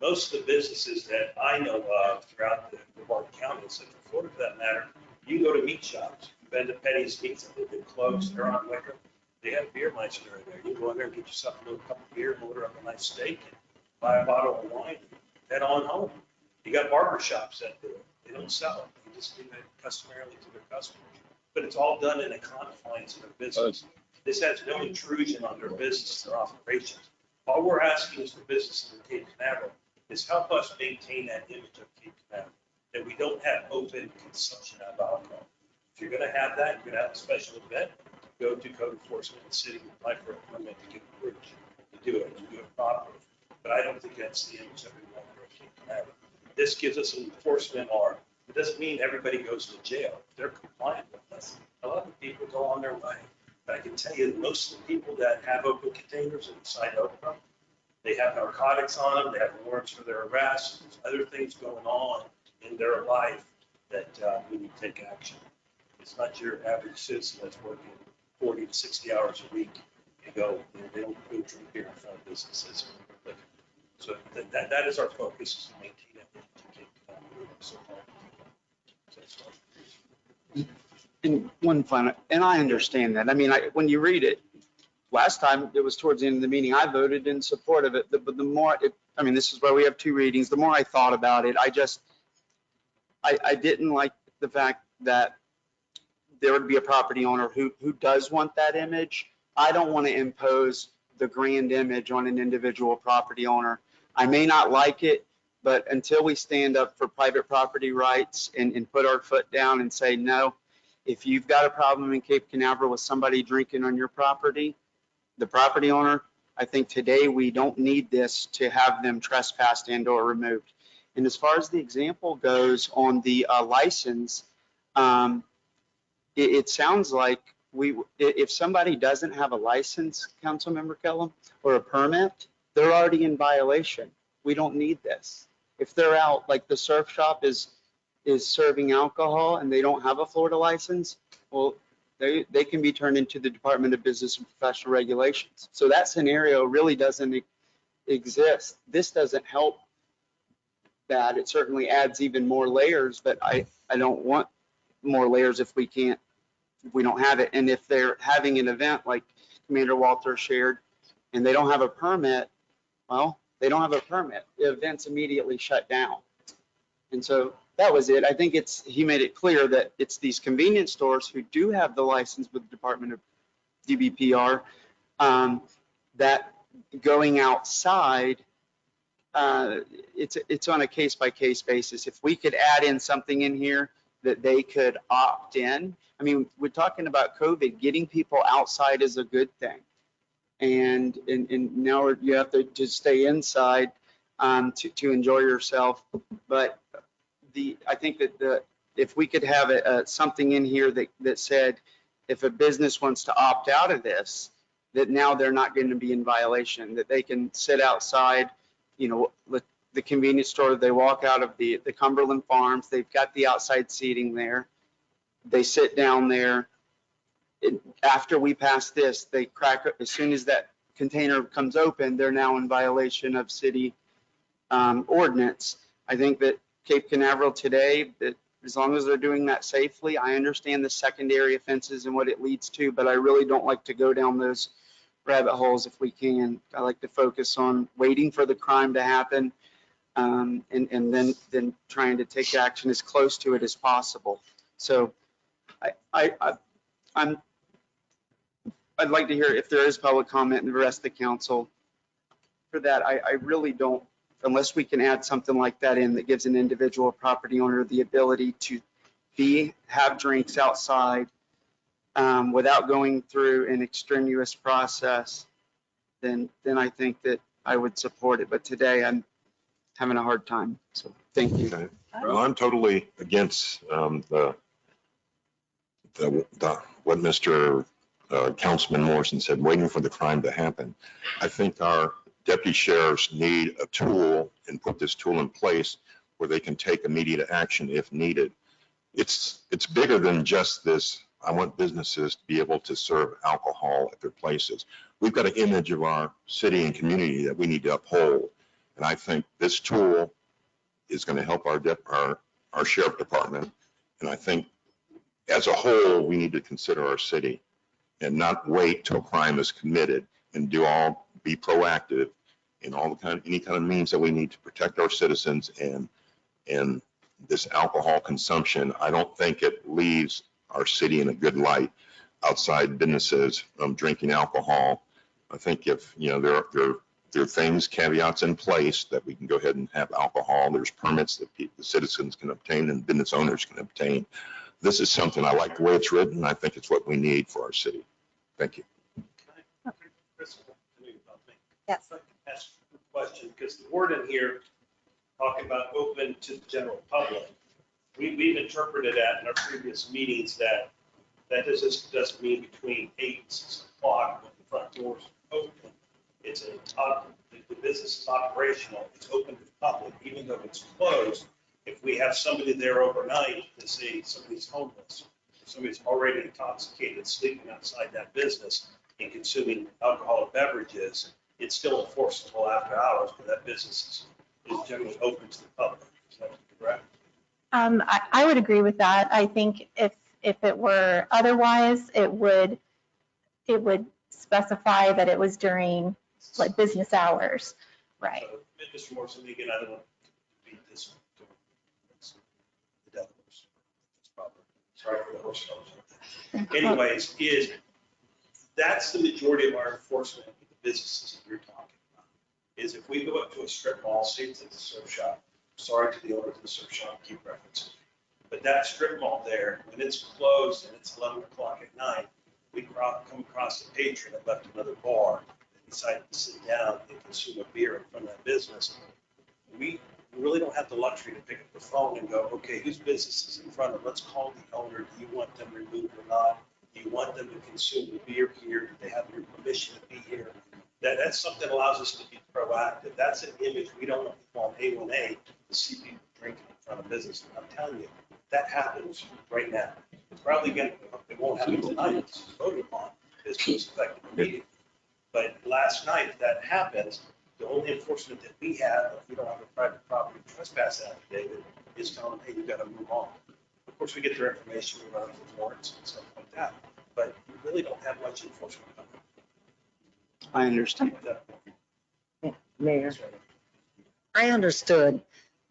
Most of the businesses that I know of throughout the Barton County, and Central Florida for that matter, you can go to meat shops. You've been to Petty's Meats, they've been closed, they're on liquor. They have beer meister in there. You can go in there and get yourself a little cup of beer and order up a nice steak and buy a bottle of wine and head on home. You got barber shops that do it. They don't sell it. They just do it customarily to their customers. But it's all done in the confines of their business. This has no intrusion on their business, their operations. All we're asking is for businesses in Cape Canaveral is help us maintain that image of Cape Canaveral, that we don't have open consumption of alcohol. If you're going to have that, you're going to have a special event, go to code enforcement in the city, apply for a permit to get approved. You do it, you do it properly. But I don't think that's the image that we want for Cape Canaveral. This gives us an enforcement arm. It doesn't mean everybody goes to jail. They're compliant with us. A lot of people go on their way. But I can tell you that most of the people that have open containers and decide to open them, they have narcotics on them, they have warrants for their arrest, there's other things going on in their life that we need to take action. It's not your average citizen that's working 40 to 60 hours a week they go, they don't go drink beer in front of businesses. So that is our focus, is to maintain it. And one final, and I understand that. I mean, when you read it, last time, it was towards the end of the meeting, I voted in support of it, but the more, I mean, this is why we have two readings, the more I thought about it, I didn't like the fact that there would be a property owner who does want that image. I don't want to impose the grand image on an individual property owner. I may not like it, but until we stand up for private property rights and put our foot down and say, no, if you've got a problem in Cape Canaveral with somebody drinking on your property, the property owner, I think today we don't need this to have them trespassed and or removed. And as far as the example goes on the license, it sounds like if somebody doesn't have a license, Councilmember Kellum, or a permit, they're already in violation. We don't need this. If they're out, like the surf shop is serving alcohol and they don't have a Florida license, well, they can be turned into the Department of Business and Professional Regulations. So that scenario really doesn't exist. This doesn't help that. It certainly adds even more layers, but I don't want more layers if we don't have it. And if they're having an event like Commander Walter shared and they don't have a permit, well, they don't have a permit. The event's immediately shut down. And so that was it. I think he made it clear that it's these convenience stores who do have the license with the Department of DBPR, that going outside, it's on a case-by-case basis. If we could add in something in here that they could opt in. I mean, we're talking about COVID, getting people outside is a good thing. And now you have to just stay inside to enjoy yourself. But I think that if we could have something in here that said, if a business wants to opt out of this, that now they're not going to be in violation, that they can sit outside, you know, the convenience store, they walk out of the Cumberland Farms, they've got the outside seating there, they sit down there. After we pass this, they crack, as soon as that container comes open, they're now in violation of city ordinance. I think that Cape Canaveral today, that as long as they're doing that safely, I understand the secondary offenses and what it leads to, but I really don't like to go down those rabbit holes if we can. I like to focus on waiting for the crime to happen, and then trying to take action as close to it as possible. So I'd like to hear if there is public comment and the rest of the council. For that, I really don't, unless we can add something like that in that gives an individual property owner the ability to have drinks outside without going through an extraneous process, then I think that I would support it. But today I'm having a hard time. So thank you. Okay. Well, I'm totally against what Mr. Councilman Morrison said, waiting for the crime to happen. I think our deputy sheriffs need a tool and put this tool in place where they can take immediate action if needed. It's bigger than just this. I want businesses to be able to serve alcohol at their places. We've got an image of our city and community that we need to uphold. And I think this tool is going to help our sheriff department. And I think as a whole, we need to consider our city and not wait till crime is committed, and be proactive in any kind of means that we need to protect our citizens. And this alcohol consumption, I don't think it leaves our city in a good light outside businesses drinking alcohol. I think if, you know, there are things, caveats in place that we can go ahead and have alcohol. There's permits that the citizens can obtain and business owners can obtain. This is something, I like the way it's written. I think it's what we need for our city. Thank you. Yes. Ask a question, because the word in here, talking about open to the general public, we've interpreted that in our previous meetings that doesn't mean between 8 and 6 o'clock when the front doors are open. The business is operational, it's open to the public, even though it's closed. If we have somebody there overnight, to say somebody's homeless, somebody's already intoxicated, sleeping outside that business, and consuming alcoholic beverages, it's still enforceable after hours, but that business is generally open to the public. Is that correct? I would agree with that. I think if it were otherwise, it would specify that it was during like business hours, right? So, Mr. Morrison, again, I don't want to beat this. The devil. It's proper. Sorry for the horse nose. Anyways, that's the majority of our enforcement with the businesses that you're talking about. Is if we go up to a strip mall, say it's at the surf shop, sorry to the owner of the surf shop, keep referencing. But that strip mall there, when it's closed and it's 11 o'clock at night, we come across a patron that left another bar and decided to sit down and consume a beer in front of that business. We really don't have the luxury to pick up the phone and go, okay, whose business is in front of? Let's call the owner. Do you want them removed or not? Do you want them to consume the beer here? Do they have your permission to be here? That's something that allows us to be proactive. That's an image we don't want people on A1A to see people drinking in front of business. I'm telling you, that happens right now. It's probably going to, it won't happen tonight. It's voted upon. It's most effective immediately. But last night that happens, the only enforcement that we have, if we don't have a private property trespass affidavit, is telling them, hey, you got to move on. Of course, we get their information, we run for warrants and stuff like that, but we really don't have much enforcement. I understand. Mayor, I understood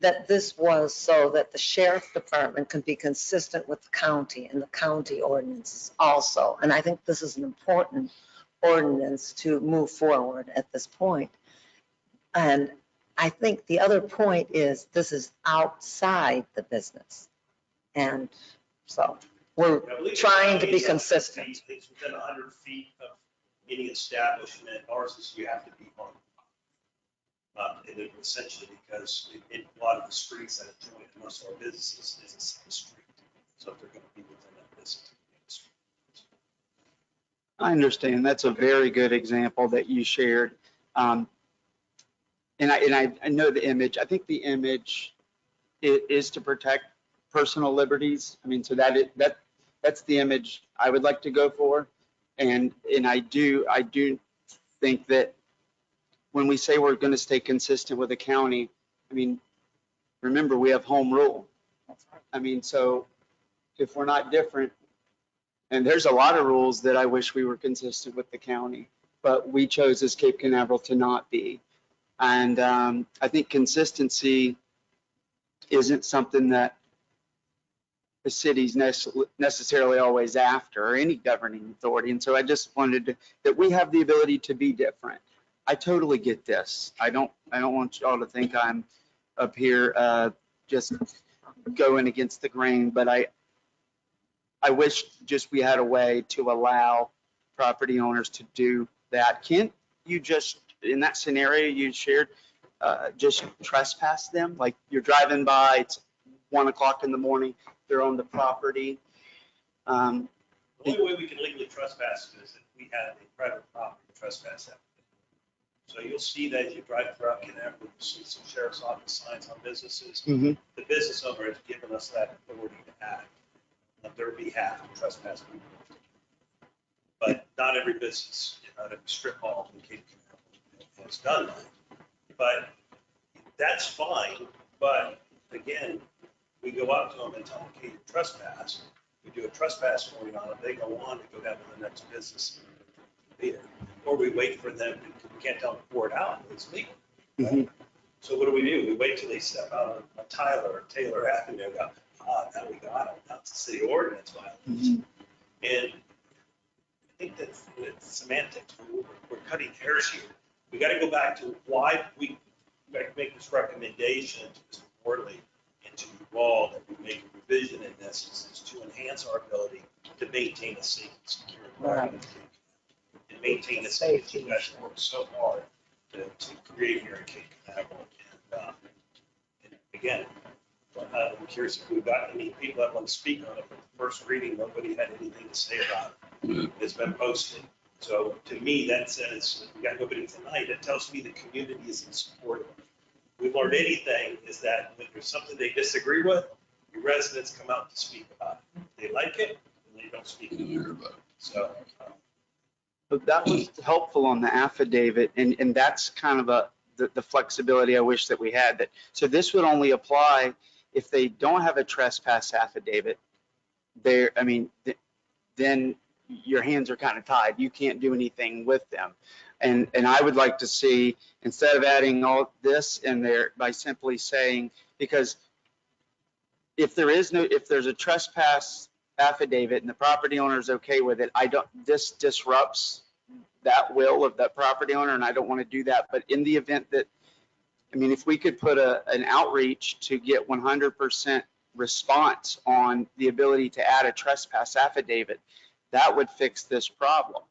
that this was so that the sheriff department can be consistent with the county and the county ordinances also. And I think this is an important ordinance to move forward at this point. And I think the other point is this is outside the business. And so we're trying to be consistent. It's within 100 feet of any establishment. Ours is you have to be on. And it essentially because in a lot of the streets that adjoin most of our businesses is a side street. So if they're going to be within that business. I understand. That's a very good example that you shared. And I know the image. I think the image is to protect personal liberties. I mean, so that's the image I would like to go for. And I do think that when we say we're going to stay consistent with the county, I mean, remember, we have home rule. I mean, so if we're not different, and there's a lot of rules that I wish we were consistent with the county, but we chose as Cape Canaveral to not be. And I think consistency isn't something that the city's necessarily always after, or any governing authority. And so I just wanted that we have the ability to be different. I totally get this. I don't want y'all to think I'm up here just going against the grain, but I wish just we had a way to allow property owners to do that. Can't you just, in that scenario you shared, just trespass them? Like you're driving by, it's 1 o'clock in the morning, they're on the property. The only way we can legally trespass is if we have a private property trespass act. So you'll see that as you drive throughout Canaveral, you'll see some sheriff's office signs on businesses. Mm-hmm. The business owner has given us that authority to act on their behalf to trespass people. But not every business, not every strip mall in Cape Canaveral has done that. But that's fine. But again, we go up to them and tell them, okay, you trespass. We do a trespass warning on it. They go on to go down to the next business. Or we wait for them, we can't tell them to pour it out, it's legal. Right? Mm-hmm. So what do? We wait till they step out on Tyler or Taylor Avenue and go, now we got them, that's a city ordinance violation. Mm-hmm. And I think that's semantics, we're cutting hairs here. We gotta go back to why we make this recommendation to Mr. Worley and to you all that we make a revision in this is to enhance our ability to maintain a safe and secure environment. And maintain the safety you guys worked so hard to create here in Cape Canaveral. And again, I'm curious if we've got any people that want to speak on it, but the first reading, nobody had anything to say about it. It's been posted. So to me, that says we got nobody tonight. That tells me the community is in support of it. If we've learned anything is that when there's something they disagree with, your residents come out to speak about it. If they like it, and they don't speak about it. So. But that was helpful on the affidavit, and that's kind of the flexibility I wish that we had. That so this would only apply if they don't have a trespass affidavit. Then your hands are kind of tied. You can't do anything with them. And I would like to see, instead of adding all this in there, by simply saying, because if there's a trespass affidavit and the property owner is okay with it, this disrupts that will of that property owner, and I don't want to do that. But in the event that, if we could put an outreach to get 100% response on the ability to add a trespass affidavit, that would fix this problem.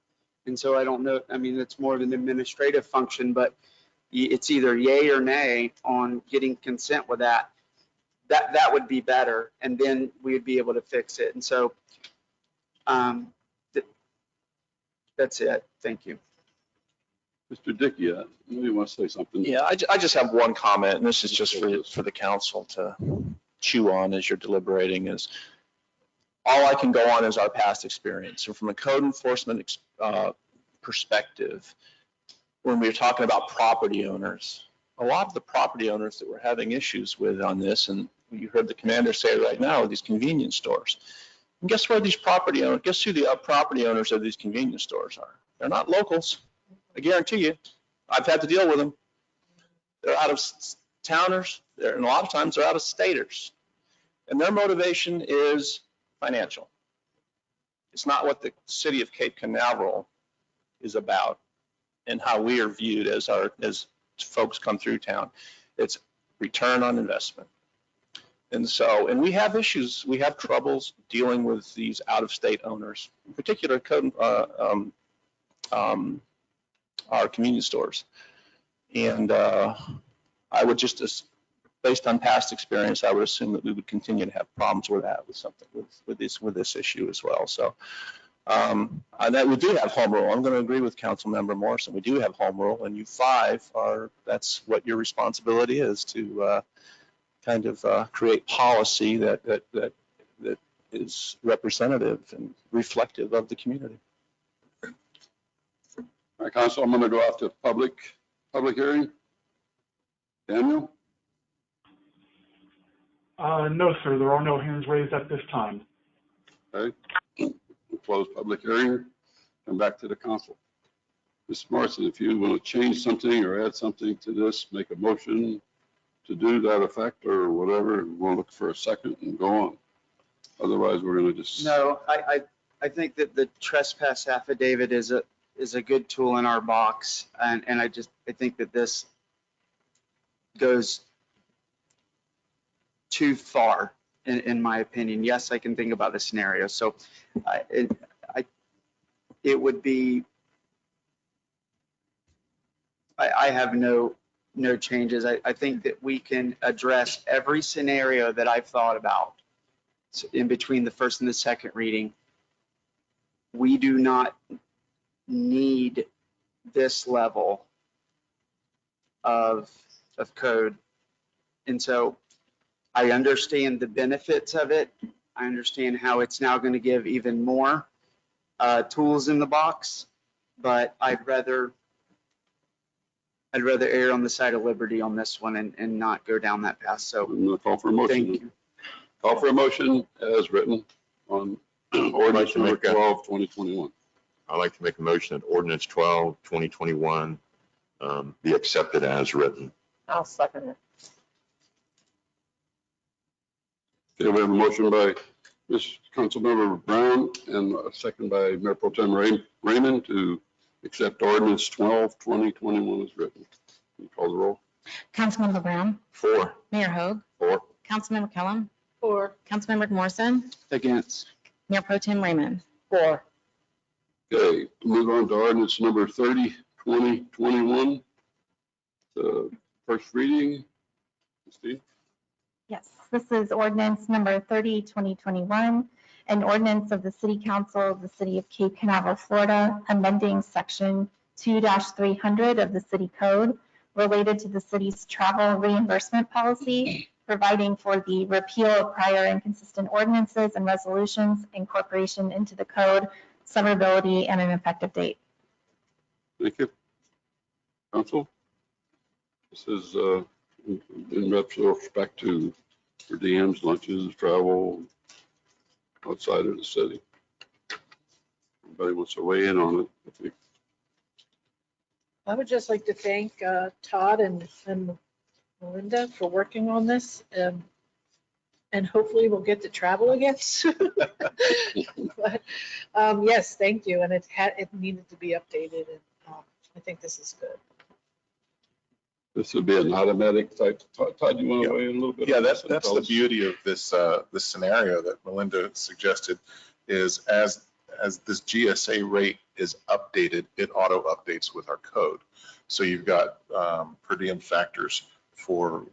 And so I don't know, it's more of an administrative function, but it's either yay or nay on getting consent with that. That would be better, and then we would be able to fix it. And so that's it. Thank you. Mr. Dickey, maybe you want to say something? Yeah, I just have one comment, and this is just for the council to chew on as you're deliberating. Is all I can go on is our past experience. So from a code enforcement perspective, when we were talking about property owners, a lot of the property owners that we're having issues with on this, and you heard the commander say right now, are these convenience stores. And guess who the property owners of these convenience stores are? They're not locals. I guarantee you. I've had to deal with them. They're out of towners, and a lot of times they're out of staters. And their motivation is financial. It's not what the city of Cape Canaveral is about and how we are viewed as folks come through town. It's return on investment. And we have issues, we have troubles dealing with these out-of-state owners, in particular our convenience stores. And I would just, based on past experience, I would assume that we would continue to have problems with that, with this issue as well. So, and that we do have home rule. I'm going to agree with Councilmember Morrison. We do have home rule, and you five that's what your responsibility is, to kind of create policy that is representative and reflective of the community. All right, Council, I'm going to go out to public hearing. Daniel? No, sir, there are no hands raised at this time. Okay, we'll close public hearing, come back to the council. Mr. Morrison, if you want to change something or add something to this, make a motion to do that effect or whatever, we'll look for a second and go on. Otherwise, we're going to just. No, I think that the trespass affidavit is a good tool in our box, and I think that this goes too far in my opinion. Yes, I can think about the scenario. So it would be, I have no changes. I think that we can address every scenario that I've thought about in between the first and the second reading. We do not need this level of code. And so I understand the benefits of it. I understand how it's now going to give even more tools in the box, but I'd rather err on the side of liberty on this one and not go down that path. So I'm going to call for a motion. Thank you. Call for a motion as written on ordinance number 12, 2021. I'd like to make a motion that ordinance 12, 2021 be accepted as written. I'll second it. Okay, we have a motion by Councilmember Brown and a second by Mayor Pro Tem Raymond to accept ordinance 12, 2021 as written. Can you call the roll? Councilmember Brown, 4. Mayor Hogue, 4. Councilmember Kellum, For. Councilmember Morrison, Against. Mayor Pro Tem Raymond. For. Okay, move on to ordinance number 30, 2021. The first reading. Steve? Yes, this is ordinance number 30, 2021, an ordinance of the City Council of the City of Cape Canaveral, Florida, amending section 2-300 of the City Code related to the city's travel reimbursement policy, providing for the repeal of prior inconsistent ordinances and resolutions, incorporation into the code, severability, and an effective date. Thank you. Council? This is in respect to per diems, lunches, travel outside of the city. Anybody wants to weigh in on it? I would just like to thank Todd and Melinda for working on this. And hopefully we'll get to travel again soon. But yes, thank you. And it needed to be updated. And I think this is good. This would be an automatic type. Todd, you want to weigh in a little bit? Yeah, that's the beauty of this scenario that Melinda suggested is as this GSA rate is updated, it auto updates with our code. So you've got per diem factors for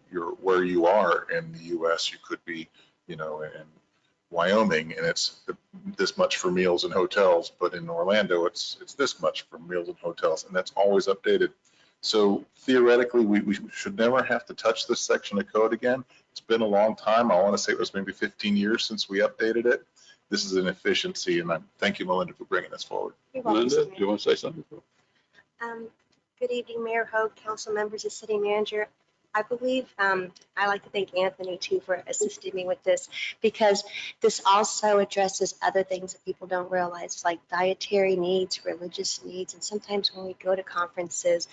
where you are in the US. You could be, in Wyoming and it's this much for meals and hotels, but in Orlando, it's this much for meals and hotels, and that's always updated. So theoretically, we should never have to touch this section of code again. It's been a long time. I want to say it was maybe 15 years since we updated it. This is an efficiency, and thank you, Melinda, for bringing this forward. Melinda, do you want to say something? Good evening, Mayor Hogue, council members, and city manager. I believe I like to thank Anthony too for assisting me with this, because this also addresses other things that people don't realize, like dietary needs, religious needs, and sometimes when we go to conferences,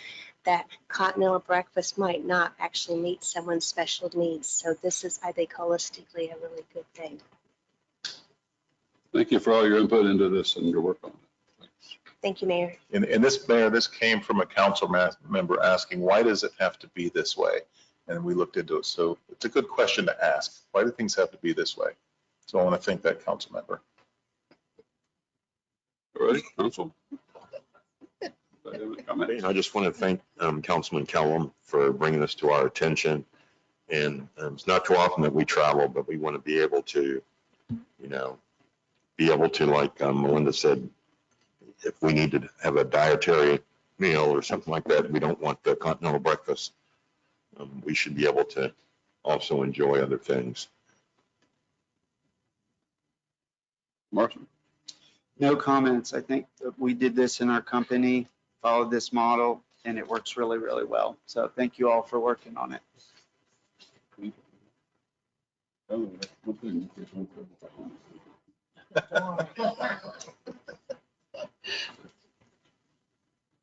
that continental breakfast might not actually meet someone's special needs. So this is, I think, holistically a really good thing. Thank you for all your input into this and your work on it. Thank you, Mayor. And this, Mayor, this came from a council member asking, why does it have to be this way? And we looked into it. So it's a good question to ask. Why do things have to be this way? So I want to thank that council member. All right, council? I just want to thank Councilman Kellum for bringing this to our attention. And it's not too often that we travel, but we want to be able to, like Melinda said, if we need to have a dietary meal or something like that, we don't want the continental breakfast. We should be able to also enjoy other things. Martin? No comments. I think that we did this in our company, followed this model, and it works really, really well. So thank you all for working on it.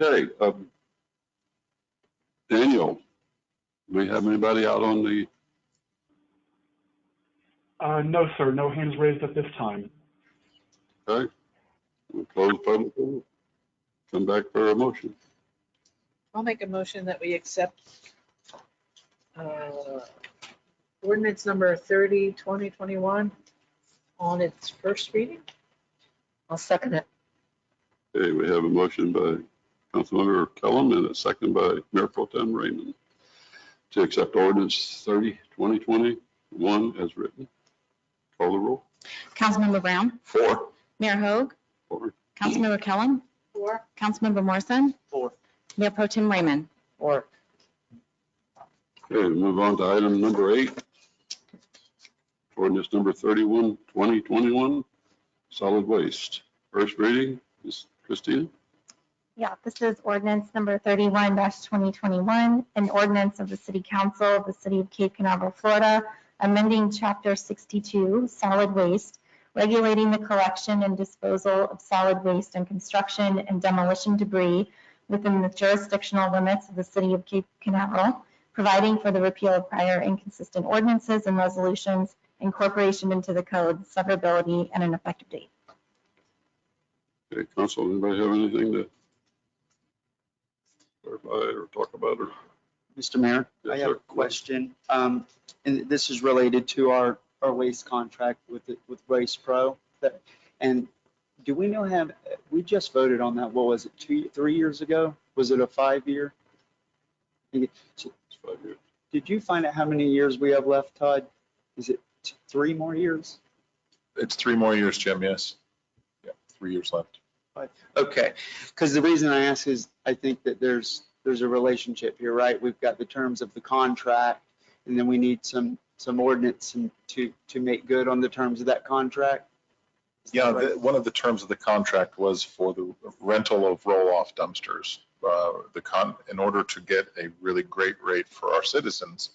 Okay, Daniel, do we have anybody out on the? No, sir, no hands raised at this time. Okay, we'll close public. Come back for a motion. I'll make a motion that we accept ordinance number 30, 2021 on its first reading. I'll second it. Okay, we have a motion by Councilmember Kellum and a second by Mayor Pro Tem Raymond to accept ordinance 30, 2021 as written. Call the roll. Councilmember Brown? 4. Mayor Hogue? 4. Councilmember Kellum? 4. Councilmember Morrison? 4. Mayor Pro Tem Raymond? 4. Okay, move on to item number 8. Ordinance number 31, 2021, solid waste. First reading, Ms. Christina. Yeah, this is ordinance number 31-2021, an ordinance of the City Council of the City of Cape Canaveral, Florida, amending Chapter 62, solid waste, regulating the collection and disposal of solid waste and construction and demolition debris within the jurisdictional limits of the City of Cape Canaveral, providing for the repeal of prior inconsistent ordinances and resolutions, incorporation into the code, severability, and an effective date. Okay, council, anybody have anything to clarify or talk about? Or Mr. Mayor, Yes, I have sir. a question. And this is related to our waste contract with Waste Pro. And do we know we just voted on that, what was it, 3 years ago? Was it a 5-year? It's 5 years. Did you find out how many years we have left, Todd? Is it 3 more years? It's 3 more years, Jim, yes. Yeah, 3 years left. Okay, because the reason I ask is I think that there's a relationship here, right? We've got the terms of the contract, and then we need some ordinance to make good on the terms of that contract. Is that Yeah, right? one of the terms of the contract was for the rental of roll-off dumpsters. in order to get a really great rate for our citizens,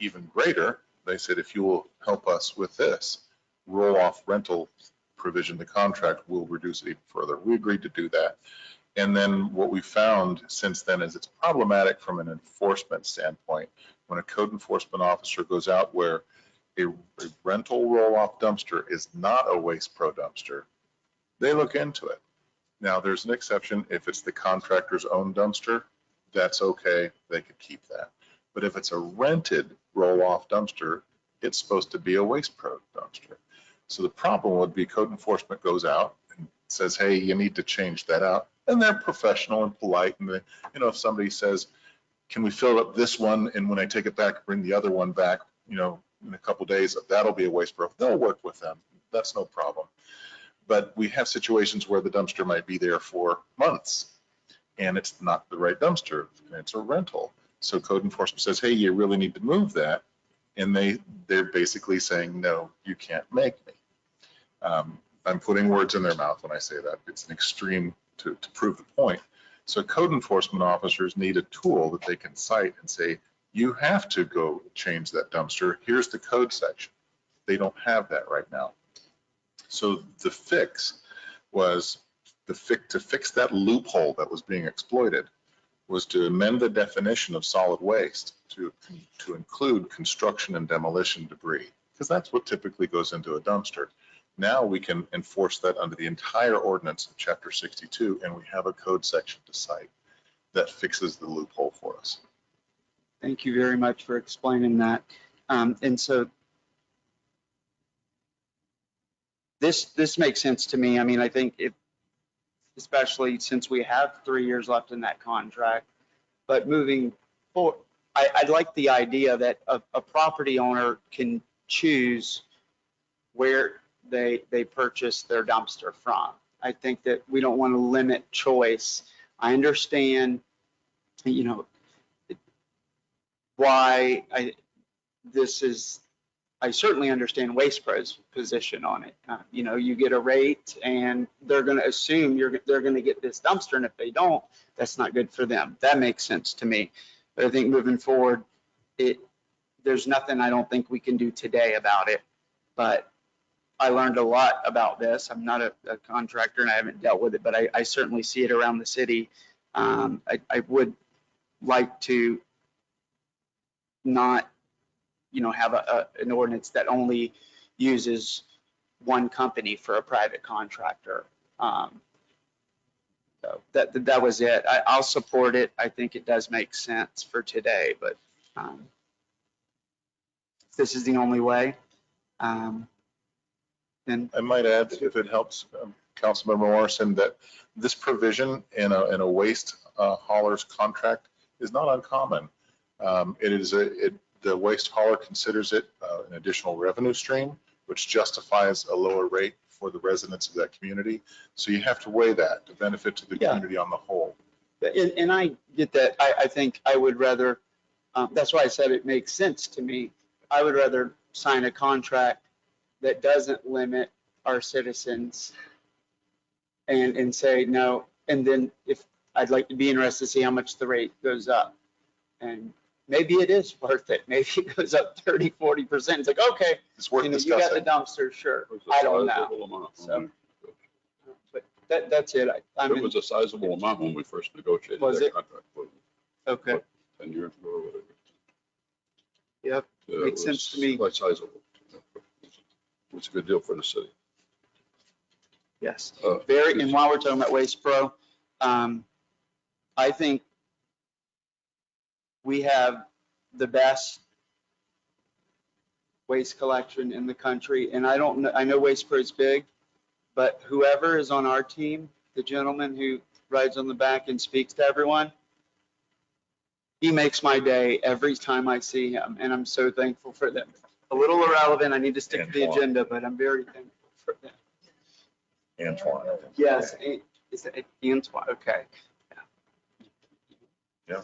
even greater, they said, if you will help us with this roll-off rental provision, the contract will reduce it even further. We agreed to do that. And then what we found since then is it's problematic from an enforcement standpoint. When a code enforcement officer goes out where a rental roll-off dumpster is not a Waste Pro dumpster, they look into it. Now, there's an exception. If it's the contractor's own dumpster, that's okay. They could keep that. But if it's a rented roll-off dumpster, it's supposed to be a Waste Pro dumpster. So the problem would be code enforcement goes out and says, hey, you need to change that out. And they're professional and polite. And they, you know, if somebody says, can we fill up this one? And when I take it back, bring the other one back, you know, in a couple of days, that'll be a Waste Pro. They'll work with them. That's no problem. But we have situations where the dumpster might be there for months and it's not the right dumpster and it's a rental. So code enforcement says, hey, you really need to move that. And they're basically saying, no, you can't make me. I'm putting words in their mouth when I say that. It's an extreme to prove the point. So code enforcement officers need a tool that they can cite and say, you have to go change that dumpster. Here's the code section. They don't have that right now. So the fix was to fix that loophole that was being exploited was to amend the definition of solid waste to include construction and demolition debris, because that's what typically goes into a dumpster. Now we can enforce that under the entire ordinance of Chapter 62, and we have a code section to cite that fixes the loophole for us. Thank you very much for explaining that. And so this makes sense to me. I mean, I think especially since we have 3 years left in that contract, but moving forward, I'd like the idea that a property owner can choose where they purchase their dumpster from. I think that we don't want to limit choice. I understand, you know, why I certainly understand Waste Pro's position on it. You know, you get a rate and they're going to assume they're going to get this dumpster, and if they don't, that's not good for them. That makes sense to me. But I think moving forward, there's nothing I don't think we can do today about it. But I learned a lot about this. I'm not a contractor and I haven't dealt with it, but I certainly see it around the city. I would like to not, you know, have an ordinance that only uses one company for a private contractor. So that was it. I'll support it. I think it does make sense for today, but if this is the only way, then I might add, if it helps, Councilmember Morrison, that this provision in a waste hauler's contract is not uncommon. The waste hauler considers it an additional revenue stream, which justifies a lower rate for the residents of that community. So you have to weigh that to benefit to the community on the whole. And I get that. I think I would rather, that's why I said it makes sense to me. I would rather sign a contract that doesn't limit our citizens and say no. And then if I'd like to be interested to see how much the rate goes up. And maybe it is worth it. Maybe it goes up 30, 40%. It's like, okay, it's worth you got the dumpster, sure. I don't know. So, but that's it. It was a sizable amount when we first negotiated that contract. Okay. What, 10 years ago or whatever. Yep, makes sense to me. Quite sizable. It's a good deal for the city. Yes, very. And while we're talking about Waste Pro, I think we have the best waste collection in the country. And I don't know, I know Waste Pro is big, but whoever is on our team, the gentleman who rides on the back and speaks to everyone, he makes my day every time I see him. And I'm so thankful for them. A little irrelevant, I need to stick to the agenda, but I'm very thankful for them. Antoine. Yes, is it Antoine? Okay. Yeah.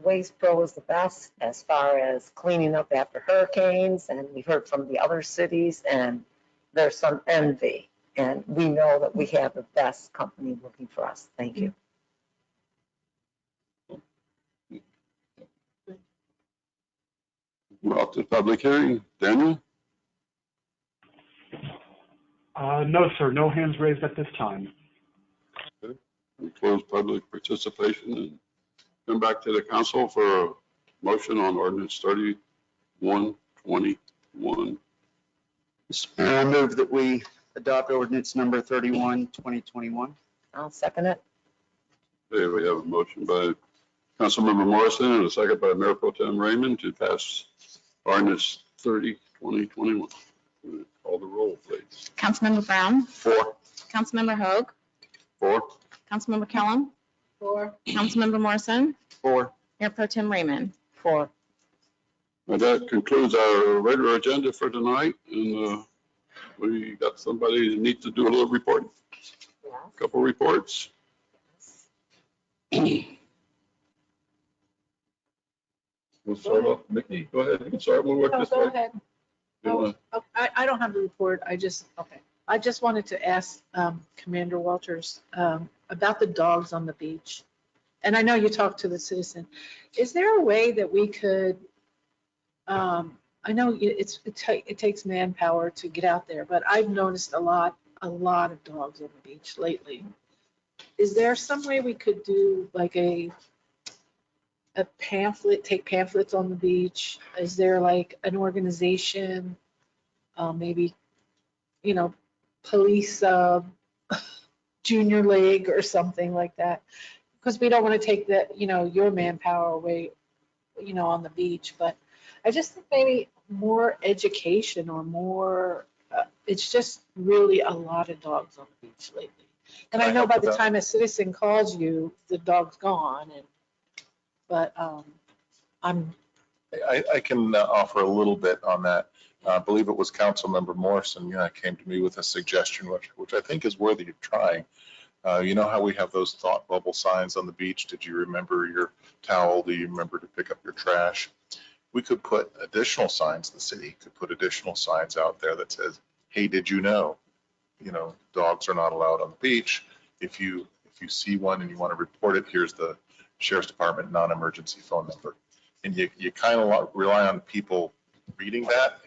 Waste Pro is the best as far as cleaning up after hurricanes, and we heard from the other cities, and there's some envy. And we know that we have the best company working for us. Thank you. We're off to the public hearing. Daniel? No, sir, no hands raised at this time. We close public participation and come back to the council for a motion on ordinance 3121. I move that we adopt ordinance number 31, 2021. I'll second it. Okay, we have a motion by Councilmember Morrison and a second by Mayor Pro Tem Raymond to pass ordinance 30-2021. Call the roll, please. Councilmember Brown, 4. Councilmember Hoag, 4. Councilmember Kellum, 4. Councilmember Morrison, 4. Mayor Pro Tem Raymond. 4. And that concludes our regular agenda for tonight. And we got somebody that needs to do a little report. A couple reports. We'll start off. Mickey, go ahead. You can start. We'll work No, this go way. ahead. You wanna- I don't have a report. I just wanted to ask Commander Walters about the dogs on the beach. And I know you talked to the citizen. Is there a way that we could, I know it takes manpower to get out there, but I've noticed a lot of dogs on the beach lately. Is there some way we could do like a pamphlet, take pamphlets on the beach? Is there like an organization, maybe, police junior league or something like that? Because we don't want to take your manpower away, on the beach, but I just think maybe more education or more, it's just really a lot of dogs on the beach lately. And I know by the time a citizen calls you, the dog's gone, but I can offer a little bit on that. I believe it was Councilmember Morrison came to me with a suggestion, which I think is worthy of trying. You know how we have those thought bubble signs on the beach? Did you remember your towel? Do you remember to pick up your trash? We could put additional signs, the city could put additional signs out there that says, hey, did you know, dogs are not allowed on the beach. If you see one and you want to report it, here's the Sheriff's Department non-emergency phone number. And you kind of rely on people reading that,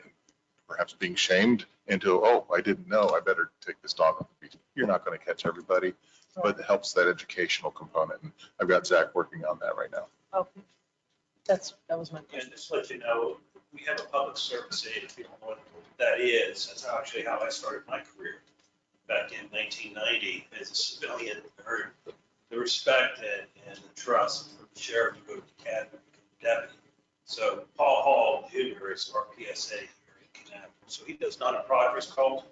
perhaps being shamed into, oh, I didn't know, I better take this dog off the beach. You're not going to catch everybody, but it helps that educational component. And I've got Zach working on that right now. okay. That was my question. And just to let you know, we have a public service aid, if you don't know what that is. That's actually how I started my career back in 1990 as a civilian. Earned the respect and the trust from the sheriff to go to the academy and become a deputy. So Paul Hall Jr. is our PSA here in Canaveral. So he does non-progress calls.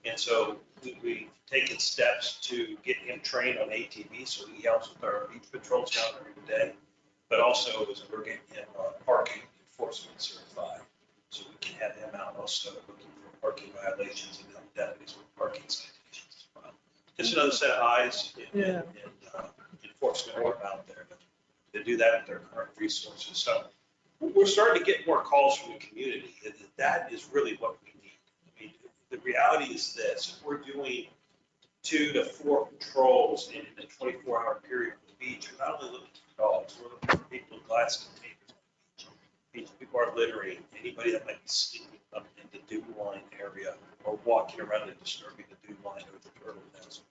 And so we've taken steps to get him trained on ATV. So he helps with our beach patrols down there every day. But also as we're getting him parking enforcement certified. So we can have him out also looking for parking violations and help deputies with parking citations as well. Just another set of eyes and enforcement work out there to do that with their current resources. So we're starting to get more calls from the community. That is really what we need. I mean, the reality is this: if we're doing 2 to 4 patrols in a 24-hour period on the beach, we're not only looking for dogs, we're looking for people with glass containers on the beach. People are littering, anybody that might be sneaking up in the dune line area or walking around and disturbing the dune line or the turtle nest.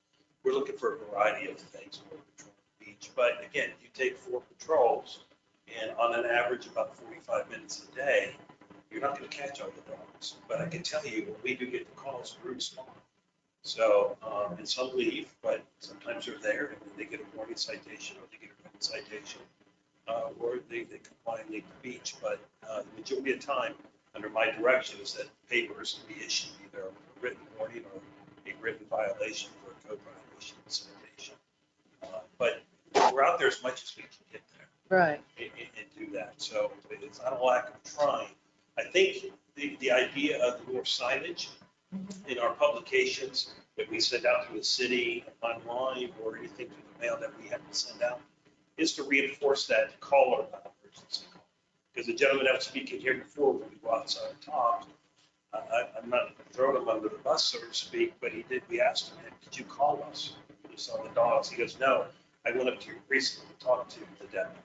We're looking for a variety of things when we're patrolling the beach. But again, you take 4 patrols and on an average about 45 minutes a day, you're not going to catch all the dogs. But I can tell you, when we do get the calls, we respond. So, and some leave, but sometimes they're there and they get a warning citation or they get a written citation, or they comply and leave the beach. But the majority of the time, under my direction, is that papers can be issued, either a written warning or a written violation for a code violation citation. But we're out there as much as we can get there. Right. And do that. So it's not a lack of trying. I think the idea of the more signage in our publications that we send out to the city online or anything through the mail that we have to send out is to reinforce that caller about emergency call. Because the gentleman that was speaking here before, when we go outside and talk, I'm not throwing him under the bus, so to speak, but we asked him, did you call us? You saw the dogs. He goes, no, I went up to recently to talk to the deputy.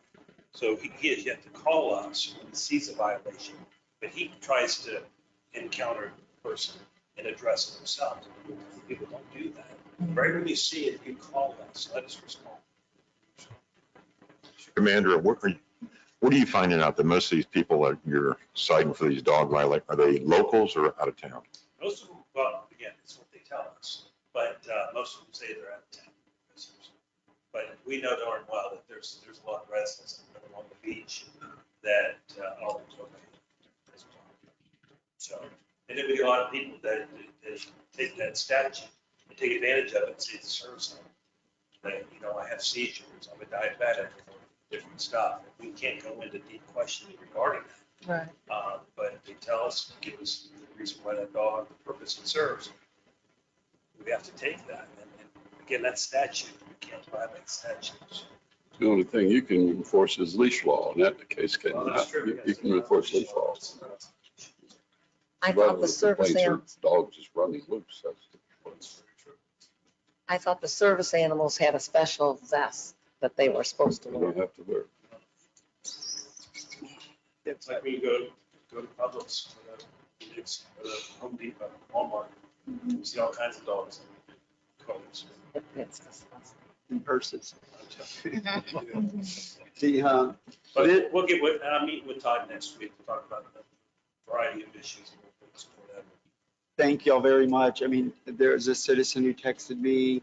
So he has yet to call us when he sees a violation, but he tries to encounter the person and address it himself. People don't do that. Right when you see it, you call us, let us respond. Commander, what are you finding out that most of these people that you're citing for these dog violations, are they locals or out of town? Most of them, well, again, it's what they tell us, but most of them say they're out of town. But we know darn well that there's a lot of residents along the beach that are okay as well. So, and then we get a lot of people that take that statute and take advantage of it and say it's a service line. That, you know, I have seizures, I'm a diabetic, different stuff. We can't go into deep questioning regarding that. Right. But they tell us, give us the reason why that dog, the purpose it serves. We have to take that. And again, that's statute. We can't violate statutes. The only thing you can enforce is leash law, and that the case can, Well, that's true. you can enforce leash laws. I thought the service animals, Dogs just running loose, that's. I thought the service animals had a special vest that they were supposed to You wear. don't have to wear. It's like when you go to Publix, or the Home Depot, Walmart, you see all kinds of dogs in coats. It's disgusting. In purses. But we'll get with, I'm meeting with Todd next week to talk about the variety of issues. Thank y'all very much. I mean, there's a citizen who texted me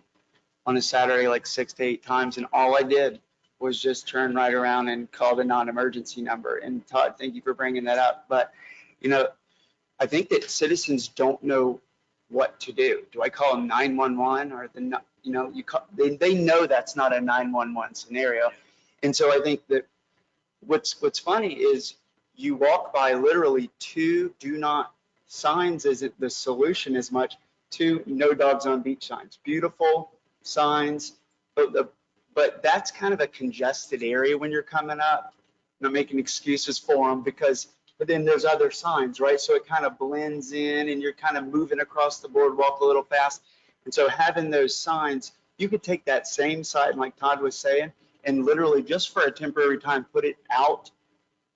on a Saturday like 6 to 8 times, and all I did was just turn right around and call the non-emergency number. And Todd, thank you for bringing that up. But, you know, I think that citizens don't know what to do. Do I call 911 or you know, they know that's not a 911 scenario. And so I think that what's funny is you walk by literally 2 do not signs isn't the solution as much. 2 no dogs on beach signs, beautiful signs, but that's kind of a congested area when you're coming up. I'm not making excuses for them but then there's other signs, right? So it kind of blends in and you're kind of moving across the boardwalk a little fast. And so having those signs, you could take that same sign, like Todd was saying, and literally just for a temporary time, put it out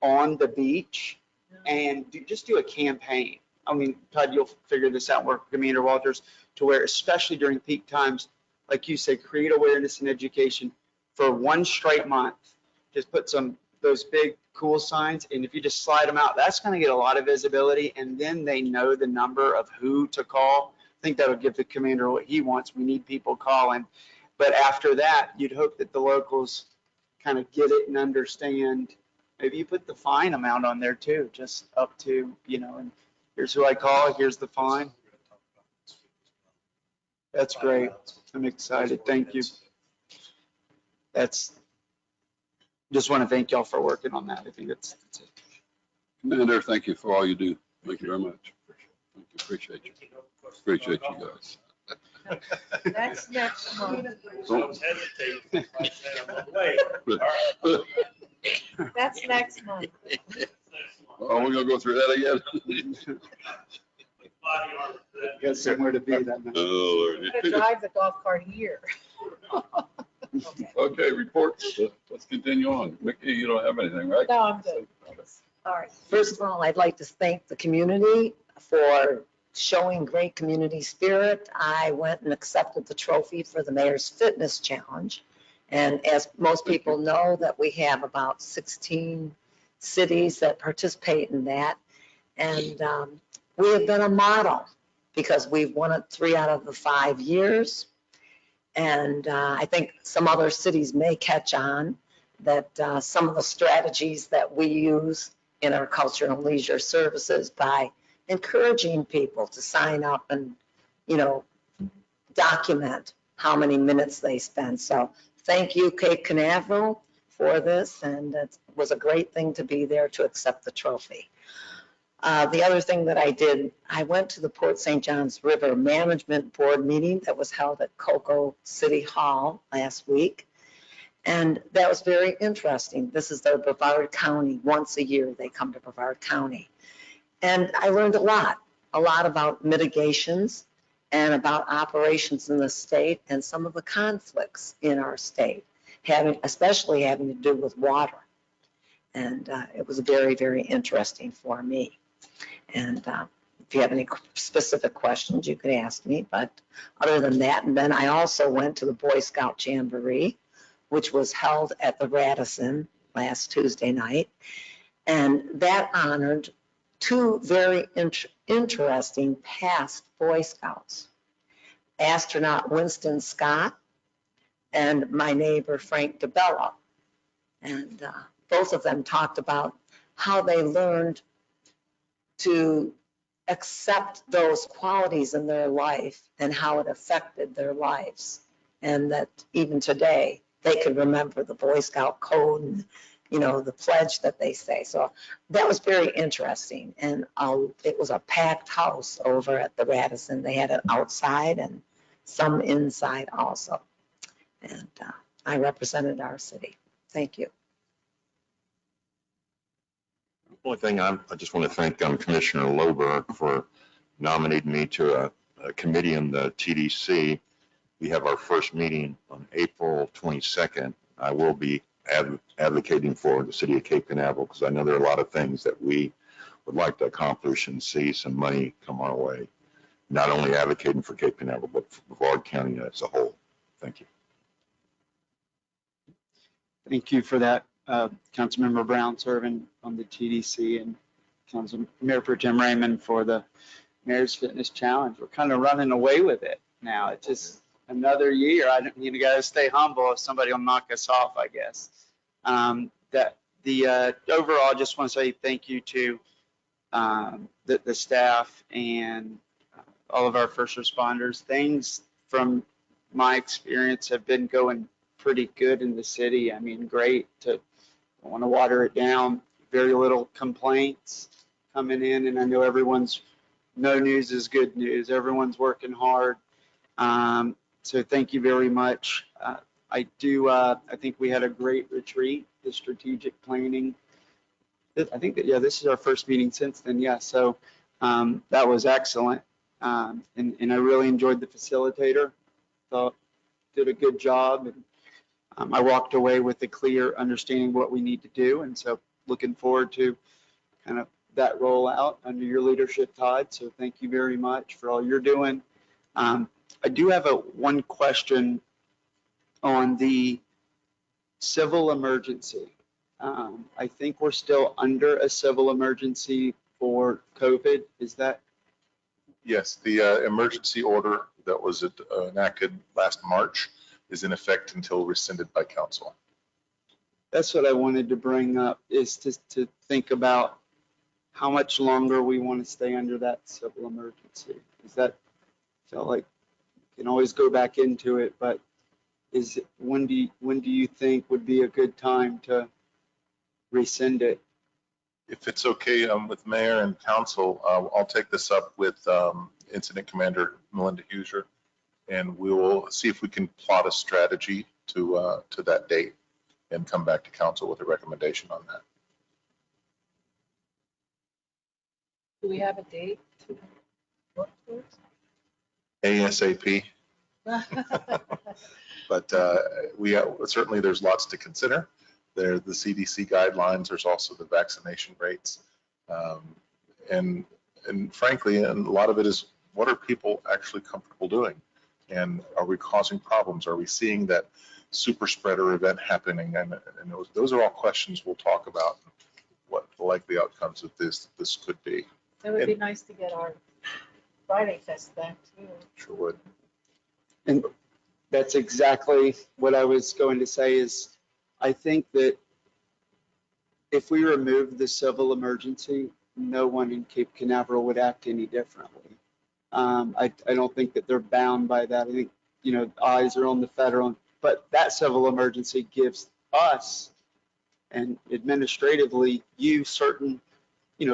on the beach and just do a campaign. I mean, Todd, you'll figure this out, work with Commander Walters, to where, especially during peak times, like you say, create awareness and education for 1 straight month. Just put those big cool signs, and if you just slide them out, that's going to get a lot of visibility, and then they know the number of who to call. I think that'll give the commander what he wants. We need people calling. But after that, you'd hope that the locals kind of get it and understand. Maybe you put the fine amount on there too, just up to, you know, and here's who I call, here's the fine. That's great. I'm excited. Thank you. Just want to thank y'all for working on that. I think that's it. Commander, thank you for all you do. Thank you very much. Thank you. Appreciate you. Appreciate you guys. That's next month. Don't hesitate. I'm on the way. That's next month. Oh, we're gonna go through that again? Got somewhere to be that night. Oh, I'm Lord. gonna drive the golf cart here. Okay, reports. Let's continue on. Mickey, you don't have anything, right? No, I'm good. All right. First of all, I'd like to thank the community for showing great community spirit. I went and accepted the trophy for the Mayor's Fitness Challenge. And as most people know, that we have about 16 cities that participate in that. And we have been a model because we've won it 3 out of the 5 years. And I think some other cities may catch on that some of the strategies that we use in our culture and leisure services by encouraging people to sign up and, you know, document how many minutes they spend. So thank you, Cape Canaveral, for this. And it was a great thing to be there to accept the trophy. The other thing that I did, I went to the Port St. Johns River Management Board meeting that was held at Cocoa City Hall last week. And that was very interesting. This is their Brevard County. Once a year, they come to Brevard County. And I learned a lot. a lot about mitigations and about operations in the state and some of the conflicts in our state, especially having to do with water. And it was very, very interesting for me. And if you have any specific questions, you could ask me. But other than that, and then I also went to the Boy Scout Jamboree, which was held at the Radisson last Tuesday night. And that honored two very interesting past Boy Scouts, astronaut Winston Scott and my neighbor Frank DeBella. And both of them talked about how they learned to accept those qualities in their life and how it affected their lives. And that even today, they could remember the Boy Scout code and, you know, the pledge that they say. So that was very interesting. And it was a packed house over at the Radisson. They had it outside and some inside also. And I represented our city. Thank you. The only thing I just want to thank Commissioner Loberg for nominating me to a committee in the TDC. We have our first meeting on April 22nd. I will be advocating for the city of Cape Canaveral because I know there are a lot of things that we would like to accomplish and see some money come our way. Not only advocating for Cape Canaveral, but for Brevard County as a whole. Thank you. Thank you for that, Councilmember Brown serving on the TDC and Mayor Pro Tem Raymond for the Mayor's Fitness Challenge. We're kind of running away with it now. It's just another year. You got to stay humble if somebody will knock us off, I guess. Overall, I just want to say thank you to the staff and all of our first responders. Things from my experience have been going pretty good in the city. I mean, great. I want to water it down. Very little complaints coming in, and I know no news is good news. Everyone's working hard. So thank you very much. I think we had a great retreat, the strategic planning. I think that, yeah, this is our first meeting since then. Yeah, so that was excellent. And I really enjoyed the facilitator. Thought did a good job. And I walked away with a clear understanding of what we need to do. And so looking forward to kind of that rollout under your leadership, Todd. So thank you very much for all you're doing. I do have one question on the civil emergency. I think we're still under a civil emergency for COVID. Is that? Yes, the emergency order that was enacted last March is in effect until rescinded by council. That's what I wanted to bring up, is to think about how much longer we want to stay under that civil emergency. Is that, felt like you can always go back into it, but when do you think would be a good time to rescind it? If it's okay with mayor and council, I'll take this up with Incident Commander Melinda Huser, and we will see if we can plot a strategy to that date and come back to council with a recommendation on that. Do we have a date? ASAP. But certainly there's lots to consider. There's the CDC guidelines. There's also the vaccination rates. And frankly, and a lot of it is, what are people actually comfortable doing? And are we causing problems? Are we seeing that super spreader event happening? And those are all questions we'll talk about, what the likely outcomes of this could be. It would be nice to get our Friday Fest back too. Sure would. And that's exactly what I was going to say, is I think that if we remove the civil emergency, no one in Cape Canaveral would act any differently. I don't think that they're bound by that. I think, eyes are on the federal, but that civil emergency gives us and administratively you certain,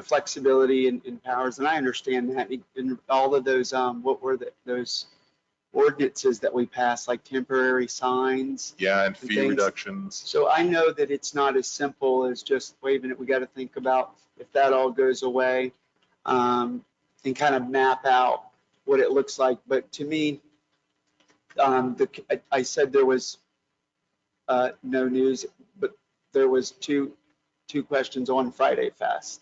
flexibility and powers. And I understand that. And all of those, what were those ordinances that we passed, like temporary signs? Yeah, and fee reductions. So I know that it's not as simple as just waiving it. We got to think about if that all goes away. and kind of map out what it looks like. But to me, I said there was no news, but there was two questions on Friday Fest.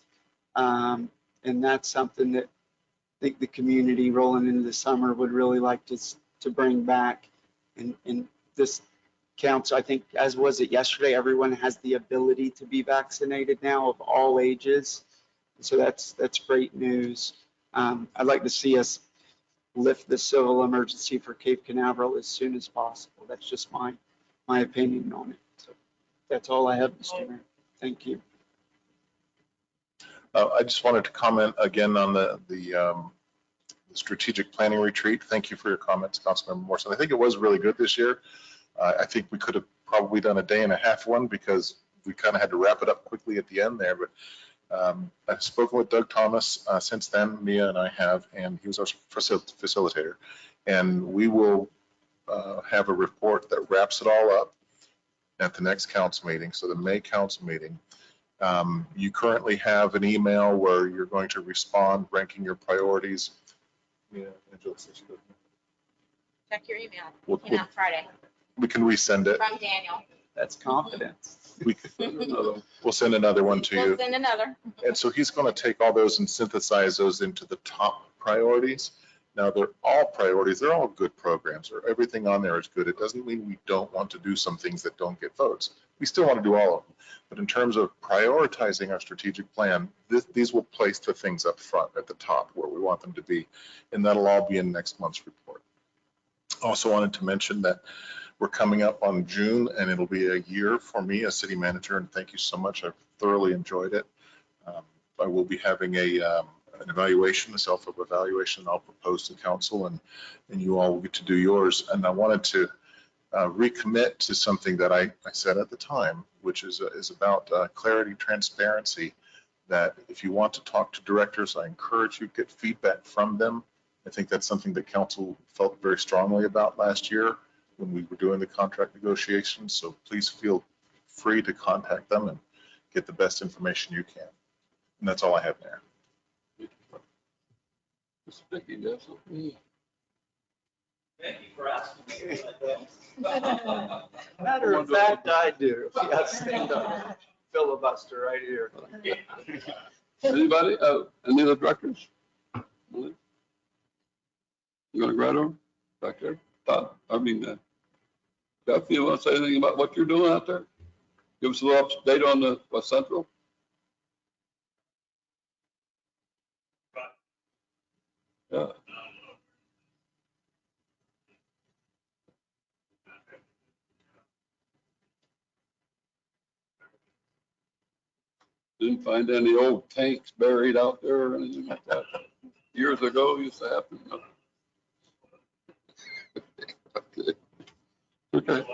And that's something that I think the community rolling into the summer would really like to bring back. And this counts, I think, as was it yesterday, everyone has the ability to be vaccinated now of all ages. So that's great news. I'd like to see us lift the civil emergency for Cape Canaveral as soon as possible. That's just my opinion on it. So that's all I have, Mr. Mayor. Thank you. I just wanted to comment again on the strategic planning retreat. Thank you for your comments, Councilmember Morrison. I think it was really good this year. I think we could have probably done a day and a half one because we kind of had to wrap it up quickly at the end there. But I've spoken with Doug Thomas since then, Mia and I have, and he was our facilitator. And we will have a report that wraps it all up at the next council meeting, so the May council meeting. You currently have an email where you're going to respond, ranking your priorities. Yeah, Angela says she doesn't. Check your email. We'll- It came out Friday We can resend it. from Daniel. That's confidence. We'll send another one to We'll you. send another. And so he's going to take all those and synthesize those into the top priorities. Now, they're all priorities. They're all good programs, or everything on there is good. It doesn't mean we don't want to do some things that don't get votes. We still want to do all of them. But in terms of prioritizing our strategic plan, these will place the things up front at the top where we want them to be. And that'll all be in next month's report. Also wanted to mention that we're coming up on June, and it'll be a year for me as city manager, and thank you so much. I've thoroughly enjoyed it. I will be having an evaluation, a self-evaluation I'll propose to council, and you all will get to do yours. And I wanted to recommit to something that I said at the time, which is about clarity, transparency, that if you want to talk to directors, I encourage you to get feedback from them. I think that's something that council felt very strongly about last year when we were doing the contract negotiations. So please feel free to contact them and get the best information you can. And that's all I have there. Thank you for asking. Matter of fact, I do. Yeah, stand up. Filibuster right here. Anybody? Any other directors? You want to grab over back there? Todd, Jeff, you want to say anything about what you're doing out there? Give us a little update on the West Central. Yeah. Didn't find any old tanks buried out there or anything like that. Years ago, it used to happen. Okay.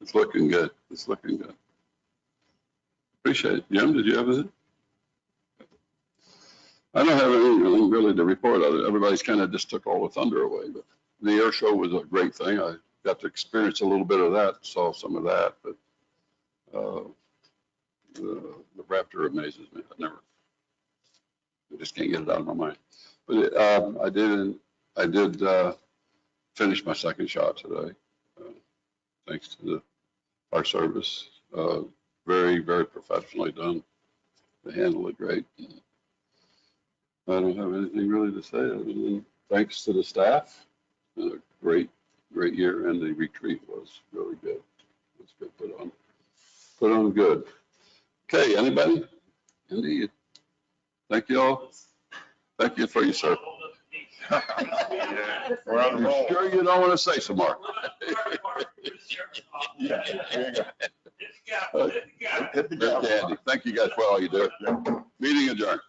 It's looking good. It's looking good. Appreciate it. Jim, did you have anything? I don't have anything really to report on it. Everybody's kind of just took all the thunder away, but the air show was a great thing. I got to experience a little bit of that, saw some of that, but the Raptor amazes me. I just can't get it out of my mind. But I did finish my second shot today, thanks to our service. Very, very professionally done. They handled it great. I don't have anything really to say other than thanks to the staff. A great year, and the retreat was really good. It was good put on good. Okay, anybody? Indeed. Thank you all. Thank you for your service. We're on the roll. Sure you don't want to say some more? Yeah. Good, Andy. Thank you guys for all you do. Meeting adjourned.